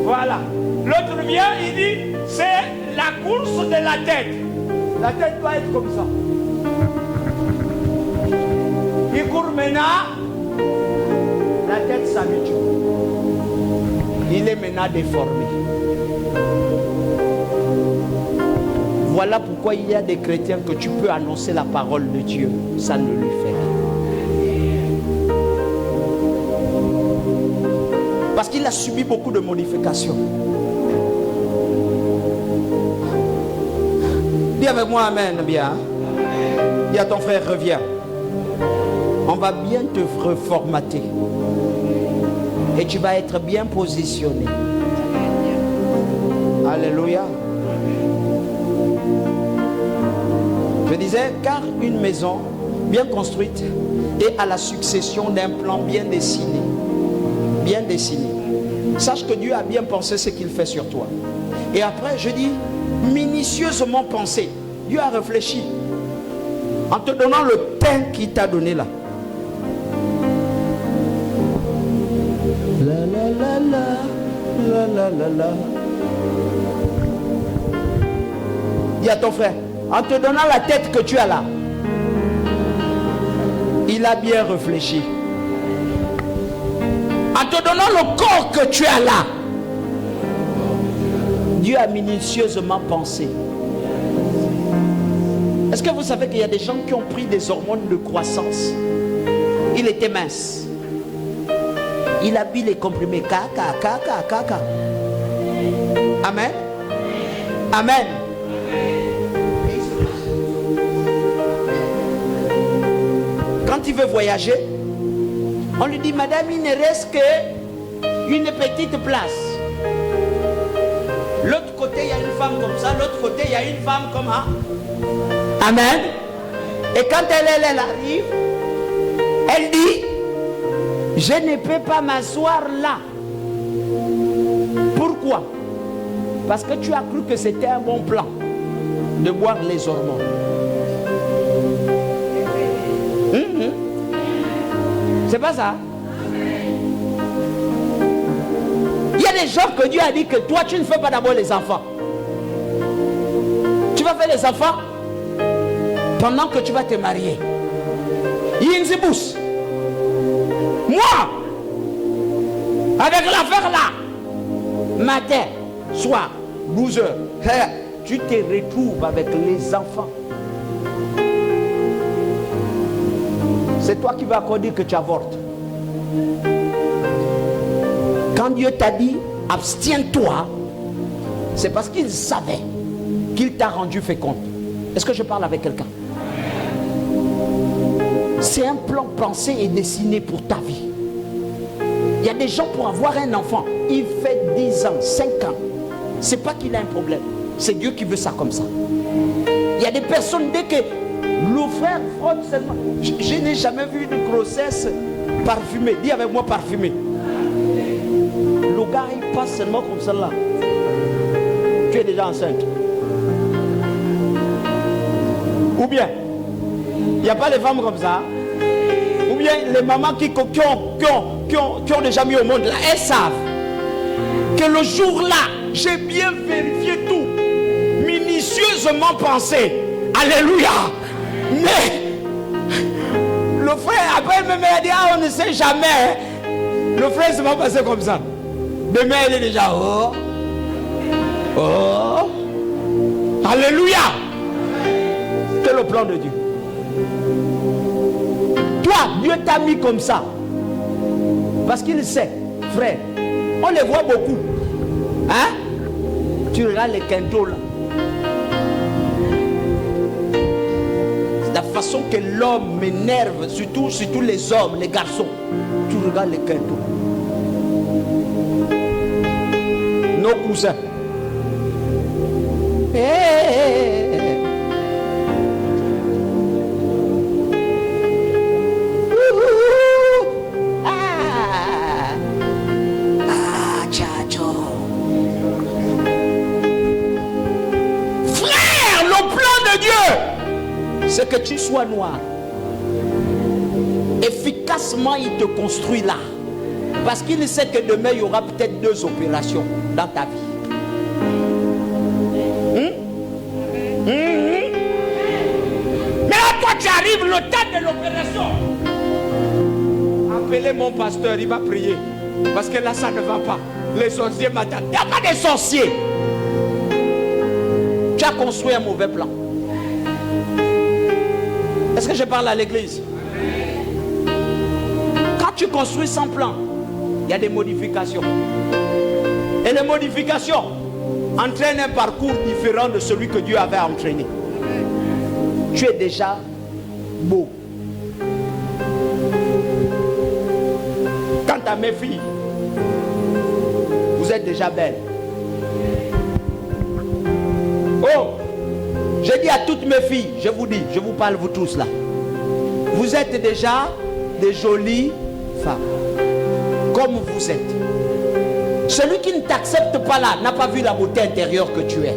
Voilà. L'autre vient, il dit, c'est la course de la tête. La tête doit être comme ça. Il court maintenant, la tête s'habitue. Il est maintenant déformé. Voilà pourquoi il y a des chrétiens que tu peux annoncer la parole de Dieu. Ça ne lui fait rien. Parce qu'il a subi beaucoup de modifications. Dis avec moi amen bien. Dis à ton frère reviens. On va bien te reformater. Et tu vas être bien positionné. Alléluia. Je disais, car une maison bien construite est à la succession d'un plan bien dessiné. Bien dessiné. Sache que Dieu a bien pensé ce qu'il fait sur toi. Et après, je dis, minutieusement pensé. Dieu a réfléchi. En te donnant le pain qu'il t'a donné là. La la la la, la la la la. Dis à ton frère, en te donnant la tête que tu as là, il a bien réfléchi. En te donnant le corps que tu as là, Dieu a minutieusement pensé. Est-ce que vous savez qu'il y a des gens qui ont pris des hormones de croissance? Il était mince. Il a bu les comprimés. Caca. Amen. Amen. Quand il veut voyager, on lui dit, madame, il ne reste qu'une petite place. L'autre côté, il y a une femme comme ça. L'autre côté, il y a une femme comme ça. Amen. Et quand elle arrive, elle dit, je ne peux pas m'asseoir là. Pourquoi? Parce que tu as cru que c'était un bon plan de boire les hormones. C'est pas ça. Il y a des gens que Dieu a dit que toi tu ne fais pas d'abord les enfants. Tu vas faire les enfants pendant que tu vas te marier. Yinzibus. Moi, avec l'affaire là, matin, soir, 12 heures, tu te retrouves avec les enfants. C'est toi qui vas encore dire que tu avortes. Quand Dieu t'a dit, abstiens-toi, c'est parce qu'il savait qu'il t'a rendu féconde. Est-ce que je parle avec quelqu'un? C'est un plan pensé et dessiné pour ta vie. Il y a des gens pour avoir un enfant, il fait 10 ans, 5 ans. C'est pas qu'il a un problème, c'est Dieu qui veut ça comme ça. Il y a des personnes, dès que le frère frotte seulement, je n'ai jamais vu une grossesse parfumée. Dis avec moi parfumée. Le gars il passe seulement comme ça là. Tu es déjà enceinte. Ou bien, il n'y a pas les femmes comme ça. Ou bien les mamans qui ont déjà mis au monde là, elles savent que le jour là, j'ai bien vérifié tout, minutieusement pensé. Alléluia. Mais le frère, après même il a dit, ah, on ne sait jamais. Le frère ne s'est pas passé comme ça. Demain il est déjà, oh. Alléluia. C'est le plan de Dieu. Toi, Dieu t'a mis comme ça. Parce qu'il sait, frère, on les voit beaucoup. Hein? Tu regardes les quintaux là. C'est la façon que l'homme m'énerve, surtout les hommes, les garçons. Tu regardes les quintaux. Nos cousins. C'est que tu sois noir. Efficacement, il te construit là. Parce qu'il sait que demain, il y aura peut-être 2 opérations dans ta vie. Mais là, toi, tu arrives le temps de l'opération. Appelez mon pasteur, il va prier. Parce que là, ça ne va pas. Les sorciers m'attendent. Il n'y a pas de sorciers. Tu as construit un mauvais plan. Est-ce que je parle à l'église? Quand tu construis sans plan, il y a des modifications. Et les modifications entraînent un parcours différent de celui que Dieu avait entraîné. Tu es déjà beau. Quant à mes filles, vous êtes déjà belles. Oh! Je dis à toutes mes filles, je vous dis, je vous parle vous tous là. Vous êtes déjà des jolies femmes. Comme vous êtes. Celui qui ne t'accepte pas là n'a pas vu la beauté intérieure que tu es.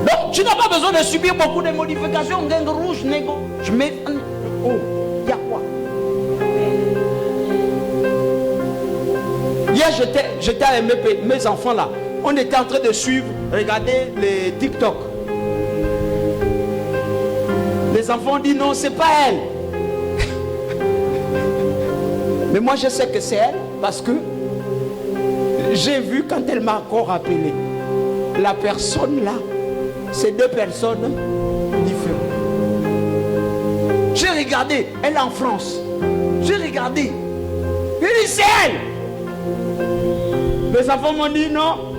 Donc tu n'as pas besoin de subir beaucoup de modifications. Gang rouge, négo. Je mets. Oh, il y a quoi? Hier j'étais avec mes enfants là. On était en train de suivre, regarder les TikTok. Les enfants disent non, c'est pas elle. Mais moi je sais que c'est elle parce que j'ai vu quand elle m'a encore appelé. La personne là, c'est 2 personnes différentes. J'ai regardé, elle est en France. J'ai regardé. Il dit c'est elle. Mes enfants m'ont dit non.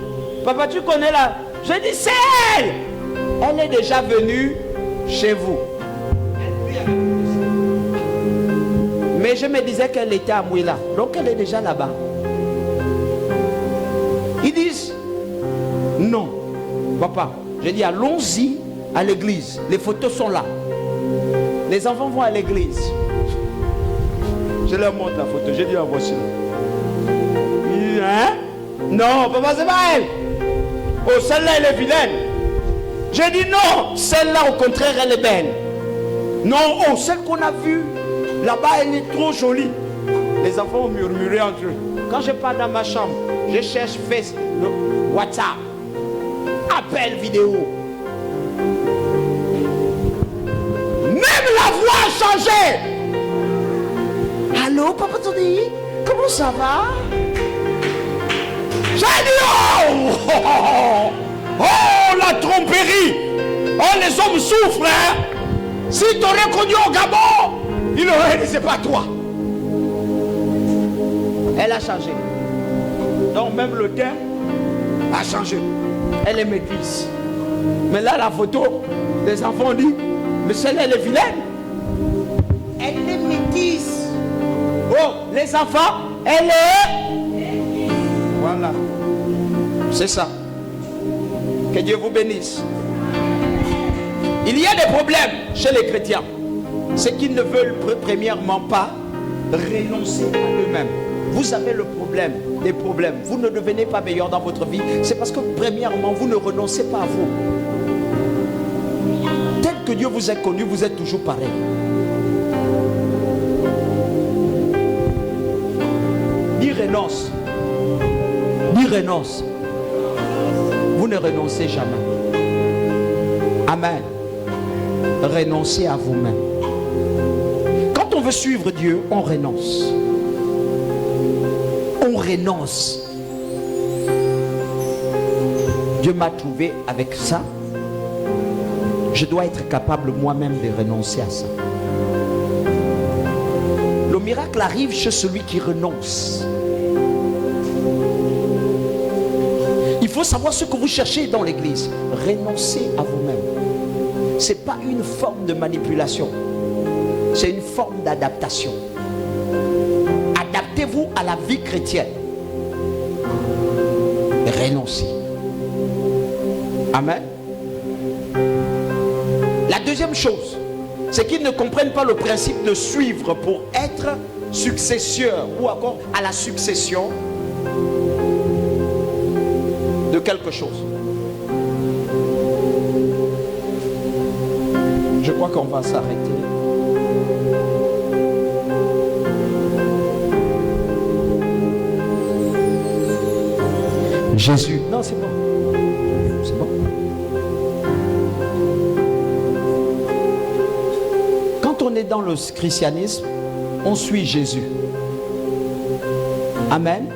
Papa, tu connais la... J'ai dit c'est elle. Elle est déjà venue chez vous. Mais je me disais qu'elle était à Mouila. Donc elle est déjà là-bas. Ils disent non. Papa, j'ai dit allons-y à l'église. Les photos sont là. Les enfants vont à l'église. Je leur montre la photo. J'ai dit voici. Hein? Non, papa, c'est pas elle. Oh, celle-là, elle est vilaine. J'ai dit non, celle-là, au contraire, elle est belle. Non, oh, celle qu'on a vue, là-bas, elle est trop jolie. Les enfants ont murmuré entre eux. Quand je pars dans ma chambre, je cherche Facebook, WhatsApp, appel vidéo. Même la voix a changé. Allô, papa Tony, comment ça va? J'ai dit oh! périt. Oh, les hommes souffrent. Hein? Si tu aurais connu au Gabon, il aurait dit, c'est pas toi. Elle a changé. Donc même le teint a changé. Elle est métisse. Mais là, la photo, les enfants disent, mais celle-là, elle est vilaine. Elle est métisse. Oh, les enfants, elle est... Voilà. C'est ça. Que Dieu vous bénisse. Il y a des problèmes chez les chrétiens. C'est qu'ils ne veulent premièrement pas renoncer à eux-mêmes. Vous avez le problème, des problèmes. Vous ne devenez pas meilleur dans votre vie. C'est parce que premièrement, vous ne renoncez pas à vous. Tel que Dieu vous a connu, vous êtes toujours pareil. Dis renonce. Dis renonce. Vous ne renoncez jamais. Amen. Renoncez à vous-même. Quand on veut suivre Dieu, on renonce. On renonce. Dieu m'a trouvé avec ça. Je dois être capable moi-même de renoncer à ça. Le miracle arrive chez celui qui renonce. Il faut savoir ce que vous cherchez dans l'église. Renoncez à vous-même. Ce n'est pas une forme de manipulation. C'est une forme d'adaptation. Adaptez-vous à la vie chrétienne. Renoncez. Amen. La deuxième chose, c'est qu'ils ne comprennent pas le principe de suivre pour être successeur ou encore à la succession de quelque chose. Je crois qu'on va s'arrêter. Jésus. Non, c'est bon. C'est bon. Quand on est dans le christianisme, on suit Jésus. Amen.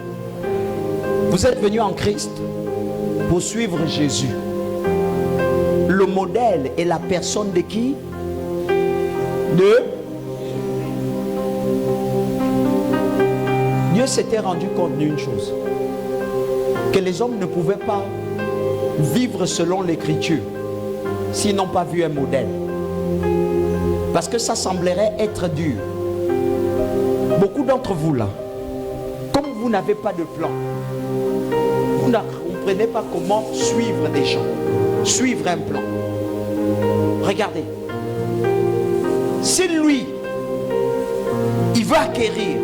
Vous êtes venus en Christ pour suivre Jésus. Le modèle est la personne de qui? Dieu s'était rendu compte d'une chose, que les hommes ne pouvaient pas vivre selon l'écriture s'ils n'ont pas vu un modèle, parce que ça semblerait être dur. Beaucoup d'entre vous là, comme vous n'avez pas de plan, vous ne comprenez pas comment suivre des gens, suivre un plan. Regardez, si lui il veut acquérir,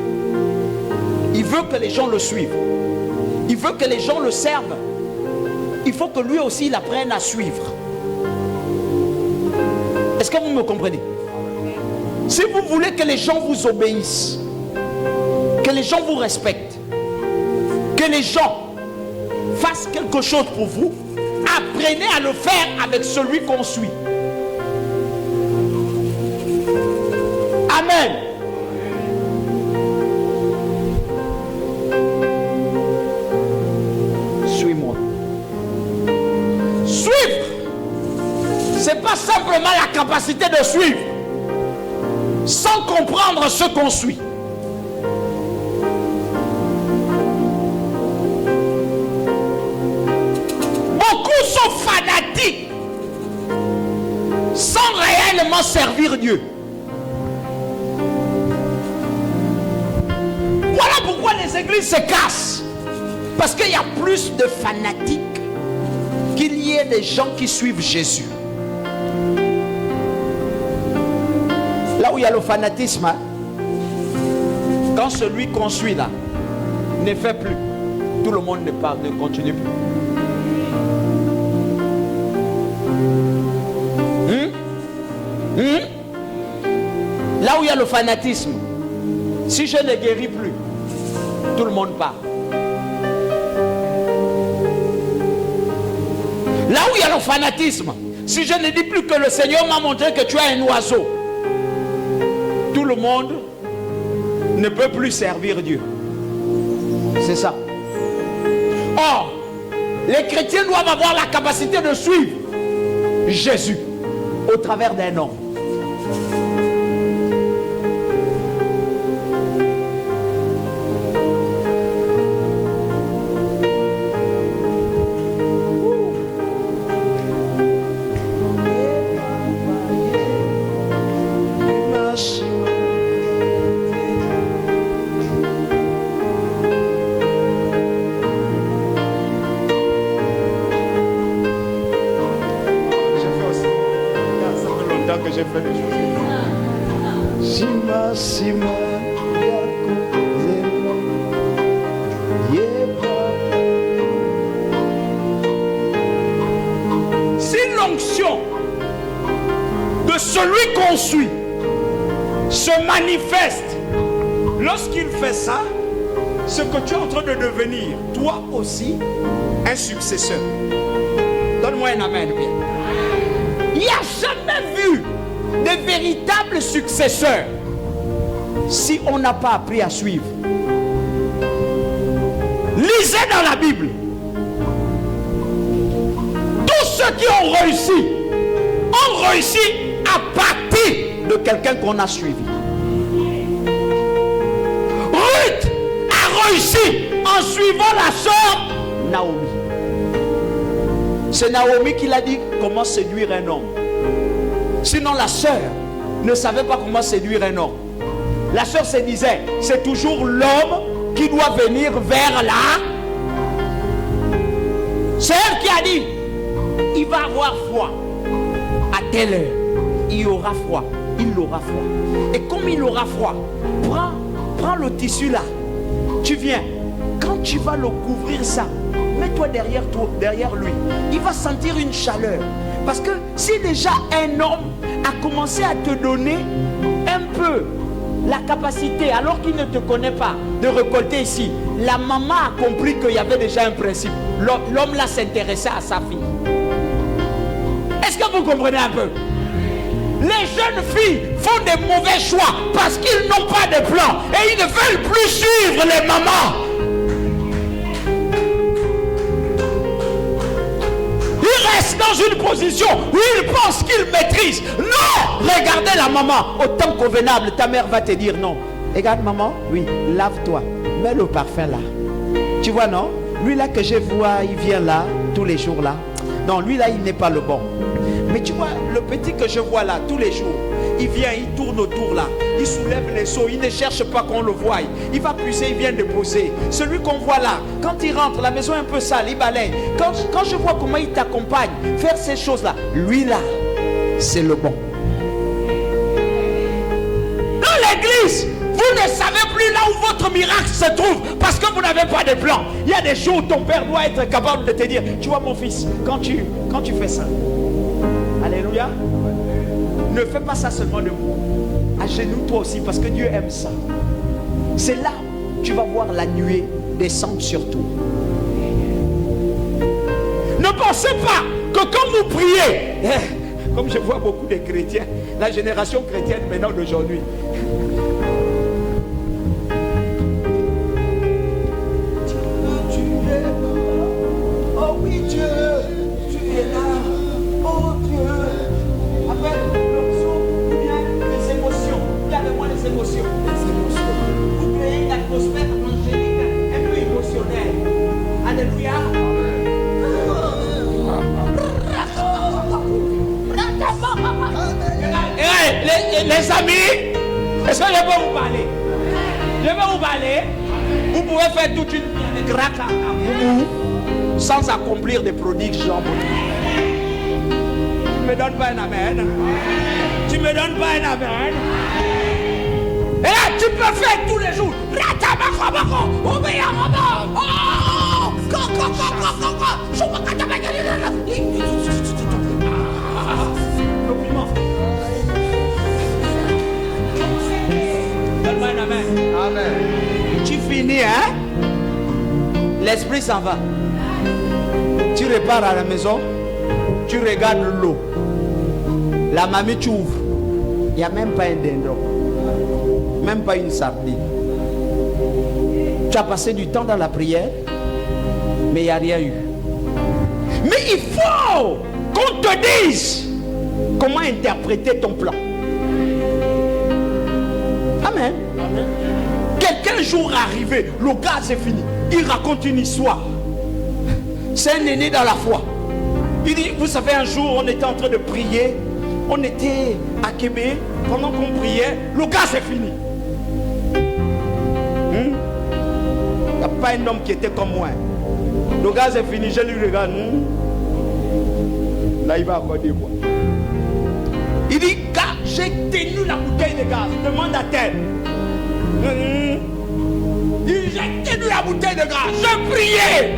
il veut que les gens le suivent, il veut que les gens le servent, il faut que lui aussi il apprenne à suivre. Est-ce que vous me comprenez? Si vous voulez que les gens vous obéissent, que les gens vous respectent, que les gens fassent quelque chose pour vous, apprenez à le faire avec celui qu'on suit. Amen. Suis-moi. Suivre, c'est pas simplement la capacité de suivre sans comprendre ce qu'on suit. Beaucoup sont fanatiques sans réellement servir Dieu. Voilà pourquoi les églises se cassent. Parce qu'il y a plus de fanatiques qu'il y ait des gens qui suivent Jésus. Là où il y a le fanatisme, hein, quand celui qu'on suit là ne fait plus, tout le monde ne continue plus. Là où il y a le fanatisme, si je ne guéris plus, tout le monde part. Là où il y a le fanatisme, si je ne dis plus que le Seigneur m'a montré que tu es un oiseau, tout le monde ne peut plus servir Dieu. C'est ça. Or, les chrétiens doivent avoir la capacité de suivre Jésus au travers d'un homme. Si l'onction de celui qu'on suit se manifeste lorsqu'il fait ça, ce que tu es en train de devenir, toi aussi, un successeur. Donne-moi un amen. Il n'y a jamais vu de véritables successeurs si on n'a pas appris à suivre. Lisez dans la Bible. Tous ceux qui ont réussi à partir de quelqu'un qu'on a suivi. Ruth a réussi en suivant la sœur Naomi. C'est Naomi qui l'a dit comment séduire un homme. Sinon la sœur ne savait pas comment séduire un homme. La sœur se disait, c'est toujours l'homme qui doit venir vers la. C'est elle qui a dit, il va avoir foi. À telle heure, il aura foi. Il aura foi. Et comme il aura foi, prends le tissu là. Tu viens. Quand tu vas le couvrir ça, mets-toi derrière lui. Il va sentir une chaleur. Parce que si déjà un homme a commencé à te donner un peu la capacité, alors qu'il ne te connaît pas, de récolter ici, la maman a compris qu'il y avait déjà un principe. L'homme là s'intéressait à sa fille. Est-ce que vous comprenez un peu? Les jeunes filles font des mauvais choix parce qu'ils n'ont pas de plan et ils ne veulent plus suivre les mamans. Ils restent dans une position où ils pensent qu'ils maîtrisent. Non! Regardez la maman. Au temps convenable, ta mère va te dire non. Regarde maman, oui, lave-toi. Mets le parfum là. Tu vois non? Lui là que je vois, il vient là, tous les jours là. Non, lui là, il n'est pas le bon. Mais tu vois, le petit que je vois là, tous les jours, il vient, il tourne autour là, il soulève les seaux, il ne cherche pas qu'on le voie. Il va puiser, il vient déposer. Celui qu'on voit là, quand il rentre, la maison est un peu sale, il balaye. Quand je vois comment il t'accompagne, faire ces choses-là, lui là, c'est le bon. Dans l'église, vous ne savez plus là où votre miracle se trouve parce que vous n'avez pas de plan. Il y a des jours où ton père doit être capable de te dire, tu vois mon fils, quand tu fais ça, alléluia, ne fais pas ça seulement de moi. Agenouille-toi aussi parce que Dieu aime ça. C'est là que tu vas voir la nuée descendre sur toi. Ne pensez pas que quand vous priez, comme je vois beaucoup de chrétiens, la génération chrétienne maintenant d'aujourd'hui, oh oui Dieu, tu es là, oh Dieu. Après l'option, il y a les émotions. Regardez-moi les émotions. Vous créez une atmosphère angélique, un peu émotionnelle. Alléluia. Les amis, est-ce que je peux vous parler? Je vais vous parler. Vous pouvez faire toute une vie avec Raka sans accomplir des prodiges, Jean. Tu me donnes pas un amen? Tu me donnes pas un amen? Et là, tu peux faire tous les jours. Donne-moi un amen. Amen. Tu finis, hein? L'esprit s'en va. Tu repars à la maison. Tu regardes l'eau. La mamie, tu ouvres. Il n'y a même pas un dindon. Même pas une sardine. Tu as passé du temps dans la prière, mais il n'y a rien eu. Mais il faut qu'on te dise comment interpréter ton plan. Amen. Amen. Quel jour arrivé, le gaz est fini. Il raconte une histoire. C'est un aîné dans la foi. Il dit, vous savez, un jour, on était en train de prier. On était à Québec. Pendant qu'on priait, le gaz est fini. Il n'y a pas un homme qui était comme moi. Le gaz est fini, je lui regarde. Là, il va accorder quoi? Il dit, car j'ai tenu la bouteille de gaz. Demande à tel. Il dit, j'ai tenu la bouteille de gaz. Je priais.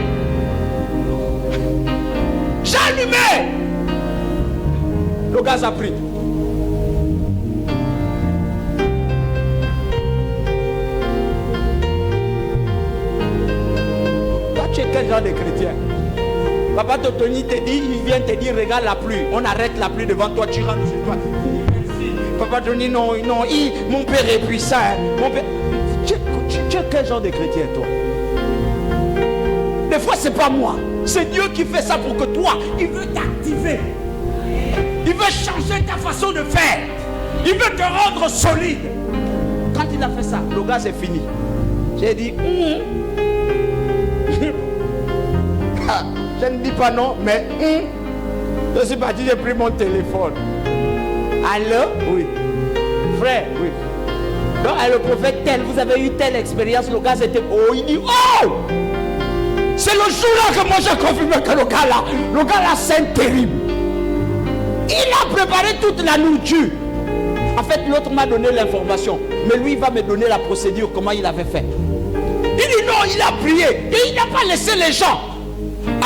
J'allumais. Le gaz a pris. Toi, tu es quel genre de chrétien? Papa Totoni te dit, il vient te dire, regarde la pluie. On arrête la pluie devant toi, tu rentres chez toi. Merci. Papa Totoni, non, mon père est puissant. Mon père... Tu es quel genre de chrétien, toi? Des fois, c'est pas moi. C'est Dieu qui fait ça pour que toi, il veut t'activer. Il veut changer ta façon de faire. Il veut te rendre solide. Quand il a fait ça, le gaz est fini. J'ai dit, je ne dis pas non, mais je suis parti, j'ai pris mon téléphone. Allô? Oui. Frère, oui. Donc, le prophète tel, vous avez eu telle expérience, le gaz était... Oh, il dit, oh! C'est le jour-là que moi j'ai confirmé que le gars là, c'est terrible. Il a préparé toute la nourriture. En fait, l'autre m'a donné l'information. Mais lui, il va me donner la procédure, comment il avait fait. Il dit non, il a prié. Et il n'a pas laissé les gens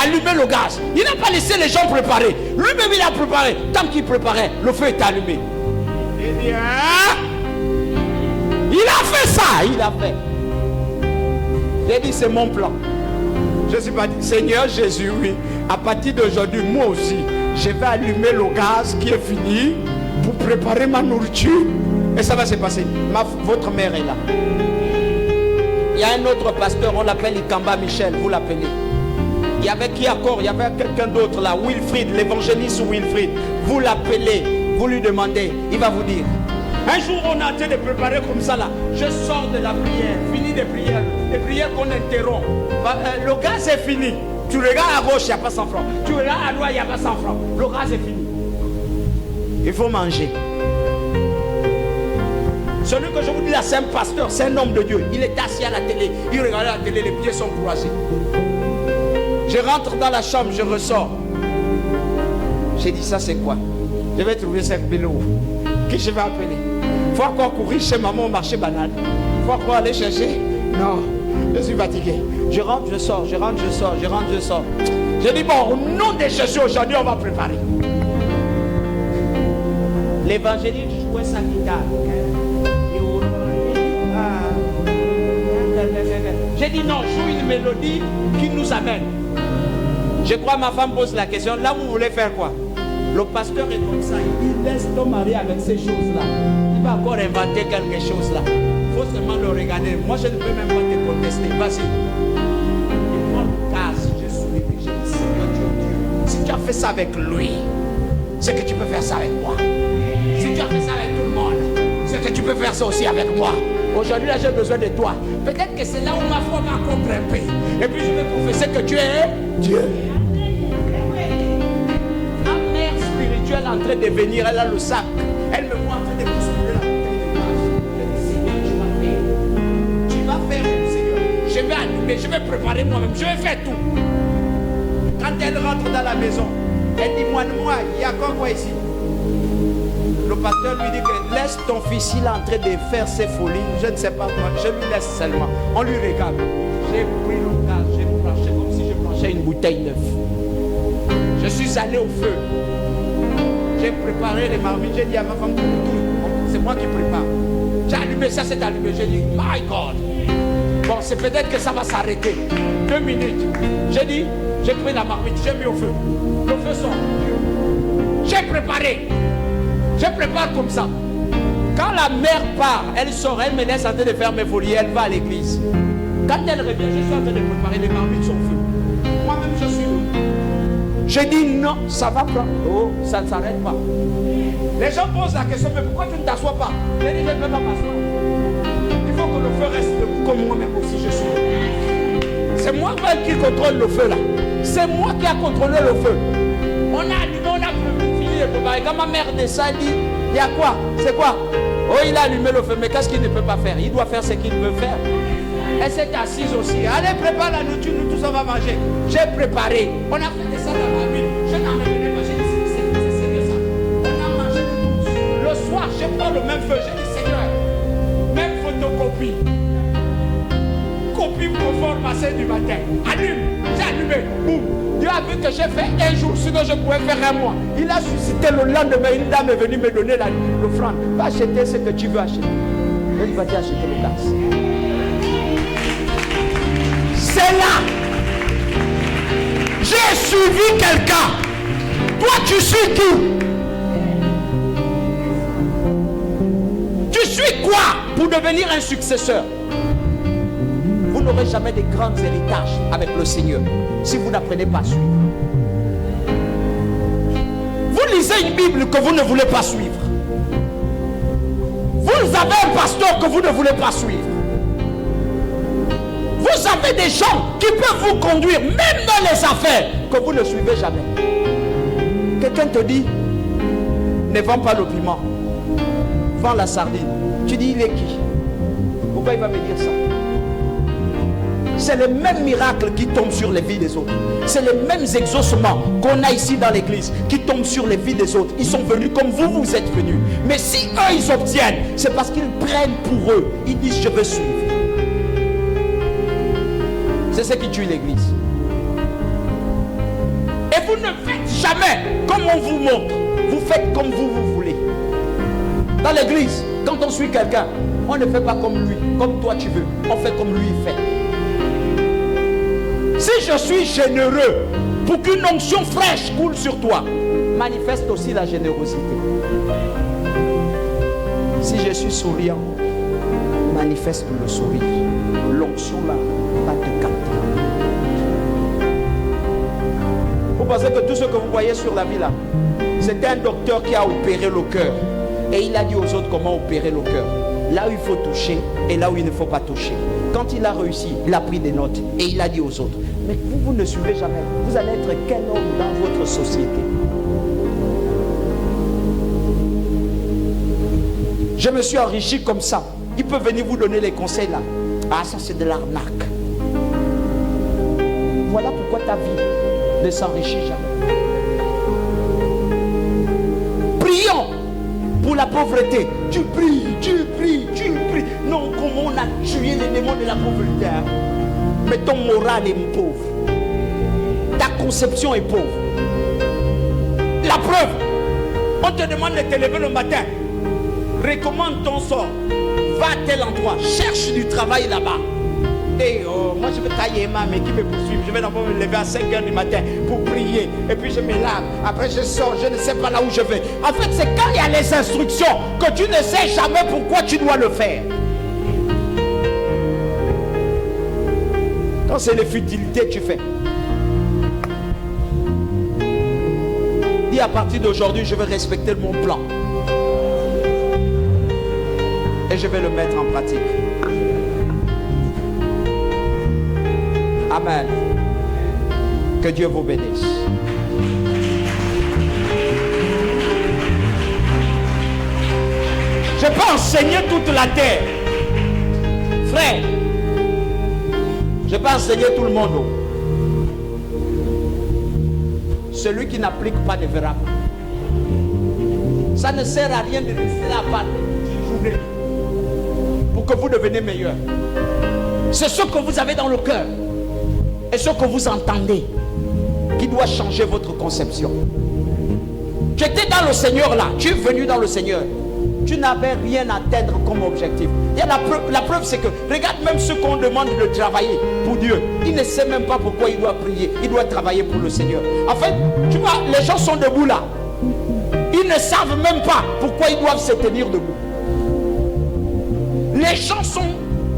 allumer le gaz. Il n'a pas laissé les gens préparer. Lui-même, il a préparé. Tant qu'il préparait, le feu est allumé. Il dit, hein? Il a fait ça, il a fait. J'ai dit, c'est mon plan. Je suis pas dit, Seigneur Jésus, oui, à partir d'aujourd'hui, moi aussi, je vais allumer le gaz qui est fini pour préparer ma nourriture. Et ça va se passer. Votre mère est là. Il y a un autre pasteur, on l'appelle Ikamba Michel, vous l'appelez. Il y avait qui encore? Il y avait quelqu'un d'autre là, Wilfried, l'évangéliste Wilfried. Vous l'appelez, vous lui demandez, il va vous dire. Un jour, on est en train de préparer comme ça là. Je sors de la prière, fini des prières qu'on interrompt. Le gaz est fini. Tu regardes à gauche, il n'y a pas 100 francs. Tu regardes à droite, il n'y a pas 100 francs. Le gaz est fini. Il faut manger. Celui que je vous dis là, c'est un pasteur, c'est un homme de Dieu. Il est assis à la télé, il regarde la télé, les pieds sont croisés. Je rentre dans la chambre, je ressors. J'ai dit, ça c'est quoi? Je vais trouver 5 000 euros. Qui je vais appeler? Il faut encore courir chez maman au marché banane. Il faut encore aller chercher. Non, je suis fatigué. Je rentre, je sors, je rentre, je sors, je rentre, je sors. J'ai dit, bon, au nom de Jésus, aujourd'hui, on va préparer. L'évangéliste jouait sa guitare. J'ai dit, non, joue une mélodie qui nous amène. Je crois que ma femme pose la question, là, vous voulez faire quoi? Le pasteur est comme ça, il laisse ton mari avec ces choses-là. Il va encore inventer quelque chose là. Il faut seulement le regarder. Moi, je ne peux même pas te contester. Vas-y. Il prend le gaz, je souris, je dis, Seigneur Dieu, si tu as fait ça avec lui, c'est que tu peux faire ça avec moi. Si tu as fait ça avec tout le monde, c'est que tu peux faire ça aussi avec moi. Aujourd'hui, là, j'ai besoin de toi. Peut-être que c'est là où ma foi va grimper. Et puis, je vais confesser que tu es Dieu. Elle est en train de venir, elle a le sac. Elle me voit en train de bousculer la bouteille de gaz. Je dis, Seigneur, tu vas faire, Seigneur. Je vais allumer, je vais préparer moi-même, je vais faire tout. Quand elle rentre dans la maison, elle dit, moi, il y a quoi ici? Le pasteur lui dit que laisse ton fils, il est en train de faire ses folies. Je ne sais pas moi, je lui laisse seulement. On lui regarde. J'ai pris le gaz, j'ai branché comme si je branchais une bouteille neuve. Je suis allé au feu. J'ai préparé les marmites, j'ai dit à ma femme, c'est moi qui prépare. J'ai allumé ça, c'est allumé. J'ai dit, my God. Bon, c'est peut-être que ça va s'arrêter. 2 minutes. J'ai dit, j'ai pris la marmite, j'ai mis au feu. Le feu sort. J'ai préparé. Je prépare comme ça. Quand la mère part, elle sort, elle me laisse en train de faire mes folies, elle va à l'église. Quand elle revient, je suis en train de préparer les marmites sur le feu. Moi-même, je suis là. J'ai dit non, ça va prendre. Oh, ça ne s'arrête pas. Les gens posent la question, mais pourquoi tu ne t'assois pas? J'ai dit, je ne peux pas m'asseoir. Il faut que le feu reste debout comme moi-même aussi je suis. C'est moi-même qui contrôle le feu là. C'est moi qui a contrôlé le feu. On a allumé, on a fini de préparer. Quand ma mère descend, elle dit, il y a quoi? C'est quoi? Oh, il a allumé le feu, mais qu'est-ce qu'il ne peut pas faire? Il doit faire ce qu'il veut faire. Elle s'est assise aussi. Allez, prépare la nourriture, nous tous on va manger. J'ai préparé. On a fait des salades à la huile. Je n'en revenais pas. J'ai dit, c'est ça. On a mangé tous. Le soir, je prends le même feu. J'ai dit, Seigneur, même photocopie. Copie conforme à celle du matin. Allume. J'ai allumé. Boum. Dieu a vu que j'ai fait un jour, sinon je pouvais faire un mois. Il a suscité le lendemain. Une dame est venue me donner l'offrande. Va acheter ce que tu veux acheter. Elle va t'acheter le gaz. C'est là. J'ai suivi quelqu'un. Toi, tu suis qui? Tu suis quoi pour devenir un successeur? Vous n'aurez jamais de grands héritages avec le Seigneur si vous n'apprenez pas à suivre. Vous lisez une Bible que vous ne voulez pas suivre. Vous avez un pasteur que vous ne voulez pas suivre. Vous avez des gens qui peuvent vous conduire, même dans les affaires, que vous ne suivez jamais. Quelqu'un te dit, ne vends pas le piment, vends la sardine. Tu dis, il est qui? Pourquoi il va me dire ça? C'est les mêmes miracles qui tombent sur les vies des autres. C'est les mêmes exaucements qu'on a ici dans l'église qui tombent sur les vies des autres. Ils sont venus comme vous, vous êtes venus. Mais si eux, ils obtiennent, c'est parce qu'ils prennent pour eux. Ils disent, je veux suivre. C'est ce qui tue l'église. Et vous ne faites jamais comme on vous montre. Vous faites comme vous voulez. Dans l'église, quand on suit quelqu'un, on ne fait pas comme lui, comme toi tu veux. On fait comme lui il fait. Si je suis généreux pour qu'une onction fraîche coule sur toi, manifeste aussi la générosité. Si je suis souriant, manifeste le sourire. L'onction là va te capter. Vous pensez que tout ce que vous voyez sur la vie là, c'était un docteur qui a opéré le cœur. Et il a dit aux autres comment opérer le cœur. Là où il faut toucher et là où il ne faut pas toucher. Quand il a réussi, il a pris des notes et il a dit aux autres, mais vous ne suivez jamais. Vous allez être quel homme dans votre société? Je me suis enrichi comme ça. Il peut venir vous donner les conseils là. Ah, ça c'est de l'arnaque. Voilà pourquoi ta vie ne s'enrichit jamais. Prions pour la pauvreté. Tu pries, tu pries, tu pries. Non, comment on a tué les démons de la pauvreté. Hein? Mais ton moral est pauvre. Ta conception est pauvre. La preuve, on te demande de te lever le matin. Recommande ton sort. Va à tel endroit. Cherche du travail là-bas. Et moi je vais tailler ma mais qui me poursuit. Je vais d'abord me lever à 5 h du matin pour prier. Et puis je me lave. Après je sors. Je ne sais pas là où je vais. En fait, c'est quand il y a les instructions que tu ne sais jamais pourquoi tu dois le faire. Quand c'est les futilités, tu fais. Dis à partir d'aujourd'hui, je vais respecter mon plan. Et je vais le mettre en pratique. Amen. Que Dieu vous bénisse. Je peux enseigner toute la terre. Frère, je peux enseigner tout le monde. Celui qui n'applique pas ne verra pas. Ça ne sert à rien de rester là à part une journée pour que vous deveniez meilleur. C'est ce que vous avez dans le cœur et ce que vous entendez qui doit changer votre conception. Tu étais dans le Seigneur là, tu es venu dans le Seigneur. Tu n'avais rien à atteindre comme objectif. Et la preuve c'est que, regarde même ceux qu'on demande de travailler pour Dieu. Il ne sait même pas pourquoi il doit prier. Il doit travailler pour le Seigneur. En fait, tu vois, les gens sont debout là. Ils ne savent même pas pourquoi ils doivent se tenir debout. Les gens sont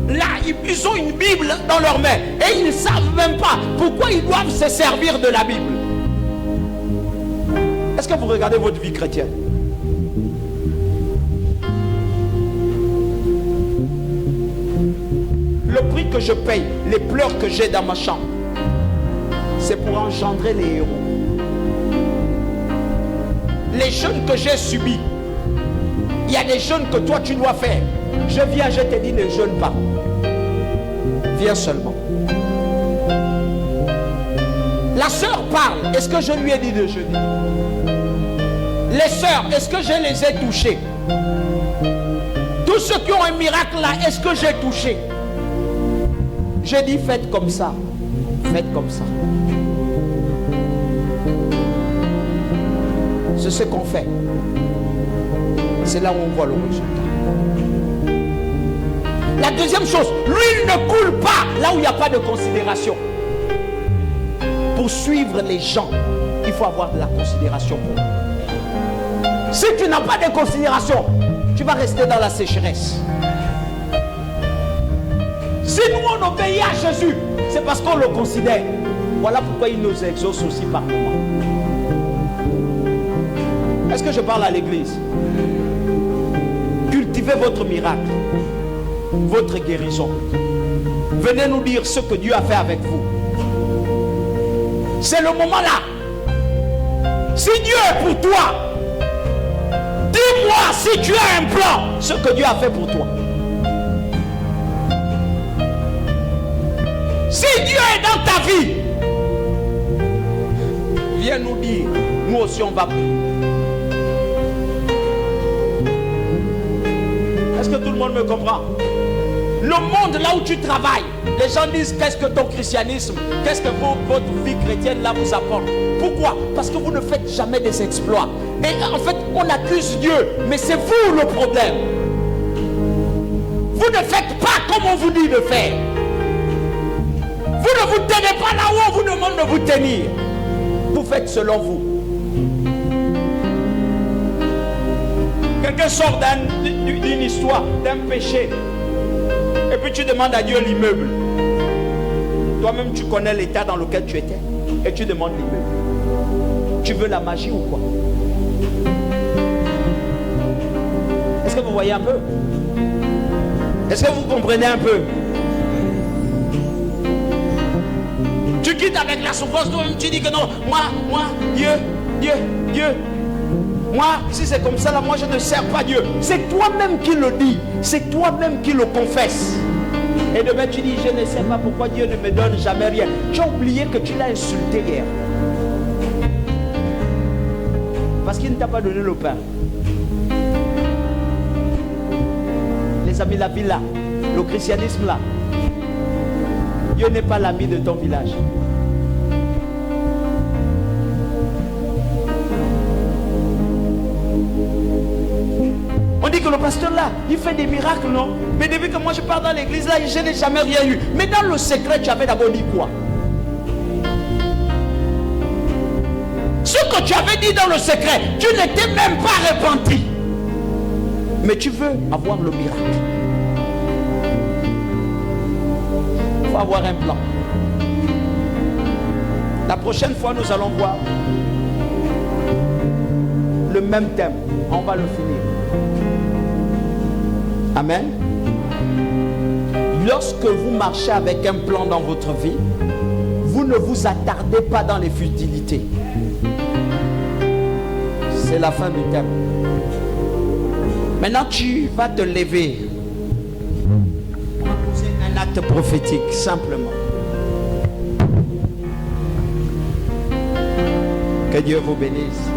là, ils ont une Bible dans leurs mains. Et ils ne savent même pas pourquoi ils doivent se servir de la Bible. que vous regardez votre vie chrétienne? Le prix que je paye, les pleurs que j'ai dans ma chambre, c'est pour engendrer les héros. Les jeûnes que j'ai subis, il y a des jeûnes que toi tu dois faire. Je viens, je te dis ne jeûne pas. Viens seulement. La sœur parle, est-ce que je lui ai dit de jeûner? Les sœurs, est-ce que je les ai touchées? Tous ceux qui ont un miracle là, est-ce que j'ai touché? J'ai dit faites comme ça. Faites comme ça. C'est ce qu'on fait. C'est là où on voit le résultat. La deuxième chose, l'huile ne coule pas là où il n'y a pas de considération. Pour suivre les gens, il faut avoir de la considération pour eux. Si tu n'as pas de considération, tu vas rester dans la sécheresse. Si nous on obéit à Jésus, c'est parce qu'on le considère. Voilà pourquoi il nous exauce aussi par moment. Est-ce que je parle à l'église? Cultivez votre miracle, votre guérison. Venez nous dire ce que Dieu a fait avec vous. C'est le moment là. Si Dieu est pour toi, dis-moi si tu as un plan, ce que Dieu a fait pour toi. Si Dieu est dans ta vie, viens nous dire, nous aussi on va. Est-ce que tout le monde me comprend? Le monde là où tu travailles, les gens disent qu'est-ce que ton christianisme, qu'est-ce que votre vie chrétienne là vous apporte. Pourquoi? Parce que vous ne faites jamais des exploits. Et en fait, on accuse Dieu, mais c'est vous le problème. Vous ne faites pas comme on vous dit de faire. Vous ne vous tenez pas là où on vous demande de vous tenir. Vous faites selon vous. Quelqu'un sort d'une histoire, d'un péché. Et puis tu demandes à Dieu l'immeuble. Toi-même tu connais l'état dans lequel tu étais. Et tu demandes l'immeuble. Tu veux la magie ou quoi? Est-ce que vous voyez un peu? Est-ce que vous comprenez un peu? Tu quittes avec la souffrance, toi-même tu dis que non, moi, Dieu. Moi, si c'est comme ça, là, moi je ne sers pas Dieu. C'est toi-même qui le dis. C'est toi-même qui le confesse. Et demain tu dis, je ne sais pas pourquoi Dieu ne me donne jamais rien. Tu as oublié que tu l'as insulté hier. Parce qu'il ne t'a pas donné le pain. Les amis, la vie là, le christianisme là, Dieu n'est pas l'ami de ton village. On dit que le pasteur là, il fait des miracles, non? Mais depuis que moi je pars dans l'église là, je n'ai jamais rien eu. Mais dans le secret, tu avais d'abord dit quoi? Ce que tu avais dit dans le secret, tu n'étais même pas repenti. Mais tu veux avoir le miracle. Il faut avoir un plan. La prochaine fois, nous allons voir le même thème. On va le finir. Amen. Lorsque vous marchez avec un plan dans votre vie, vous ne vous attardez pas dans les futilités. C'est la fin du thème. Maintenant, tu vas te lever. C'est un acte prophétique, simplement. Que Dieu vous bénisse.